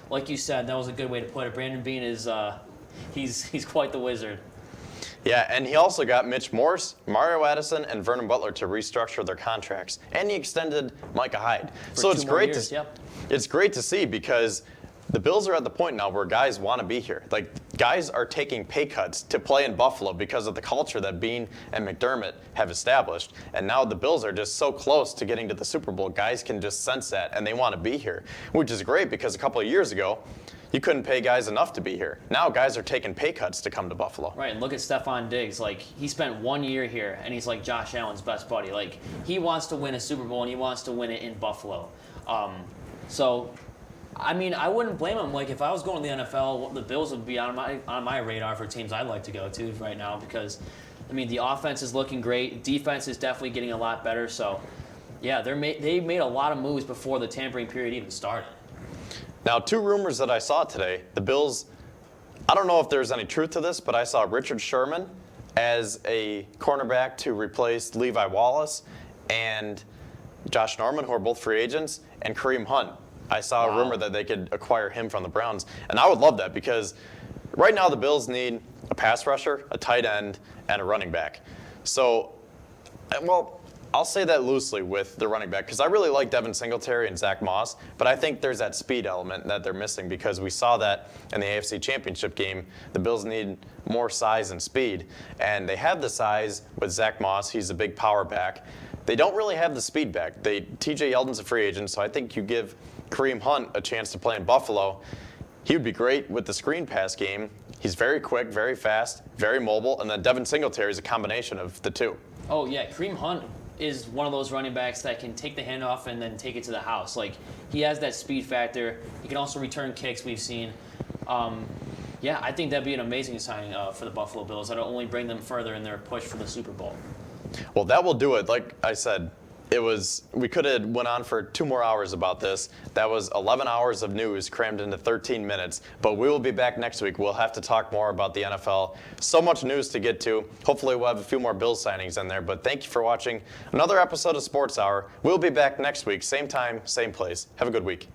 Like you said, that was a good way to put it. Brandon Beane is he's quite the wizard. Yeah, and he also got Mitch Morse, Mario Addison, and Vernon Butler to restructure their contracts, and he extended Micah Hyde. So it's great it's great to see because the Bills are at the point now where guys want to be here. Like, guys are taking pay cuts to play in Buffalo because of the culture that Beane and McDermott have established. And now the Bills are just so close to getting to the Super Bowl, guys can just sense that, and they want to be here, which is great because a couple of years ago, you couldn't pay guys enough to be here. Now guys are taking pay cuts to come to Buffalo. Right, and look at Stephon Diggs. Like, he spent 1 year here, and he's like Josh Allen's best buddy. Like, he wants to win a Super Bowl, and he wants to win it in Buffalo. So, I mean, I wouldn't blame him. Like, if I was going to the NFL, the Bills would be on my radar for teams I'd like to go to right now because, I mean, the offense is looking great. Defense is definitely getting a lot better. So, yeah, they made a lot of moves before the tampering period even started. Now, 2 rumors that I saw today. The Bills, I don't know if there's any truth to this, but I saw Richard Sherman as a cornerback to replace Levi Wallace and Josh Norman, who are both free agents, and Kareem Hunt. I saw a rumor that they could acquire him from the Browns, and I would love that because right now the Bills need a pass rusher, a tight end, and a running back. So, well, I'll say that loosely with the running back because I really like Devin Singletary and Zach Moss, but I think there's that speed element that they're missing because we saw that in the AFC Championship game. The Bills need more size and speed, and they have the size with Zach Moss. He's a big power back. They don't really have the speed back. TJ Yeldon's a free agent, so I think you give Kareem Hunt a chance to play in Buffalo. He would be great with the screen pass game. He's very quick, very fast, very mobile, and then Devin Singletary is a combination of the two. Oh yeah, Kareem Hunt is one of those running backs that can take the handoff and then take it to the house. Like, he has that speed factor. He can also return kicks, we've seen. Yeah, I think that'd be an amazing signing for the Buffalo Bills. That'll only bring them further in their push for the Super Bowl. Well, that will do it. Like I said, we could have went on for 2 more hours about this. That was 11 hours of news crammed into 13 minutes. But we will be back next week. We'll have to talk more about the NFL. So much news to get to. Hopefully we'll have a few more Bills signings in there. But thank you for watching another episode of Sports Hour. We'll be back next week, same time, same place. Have a good week.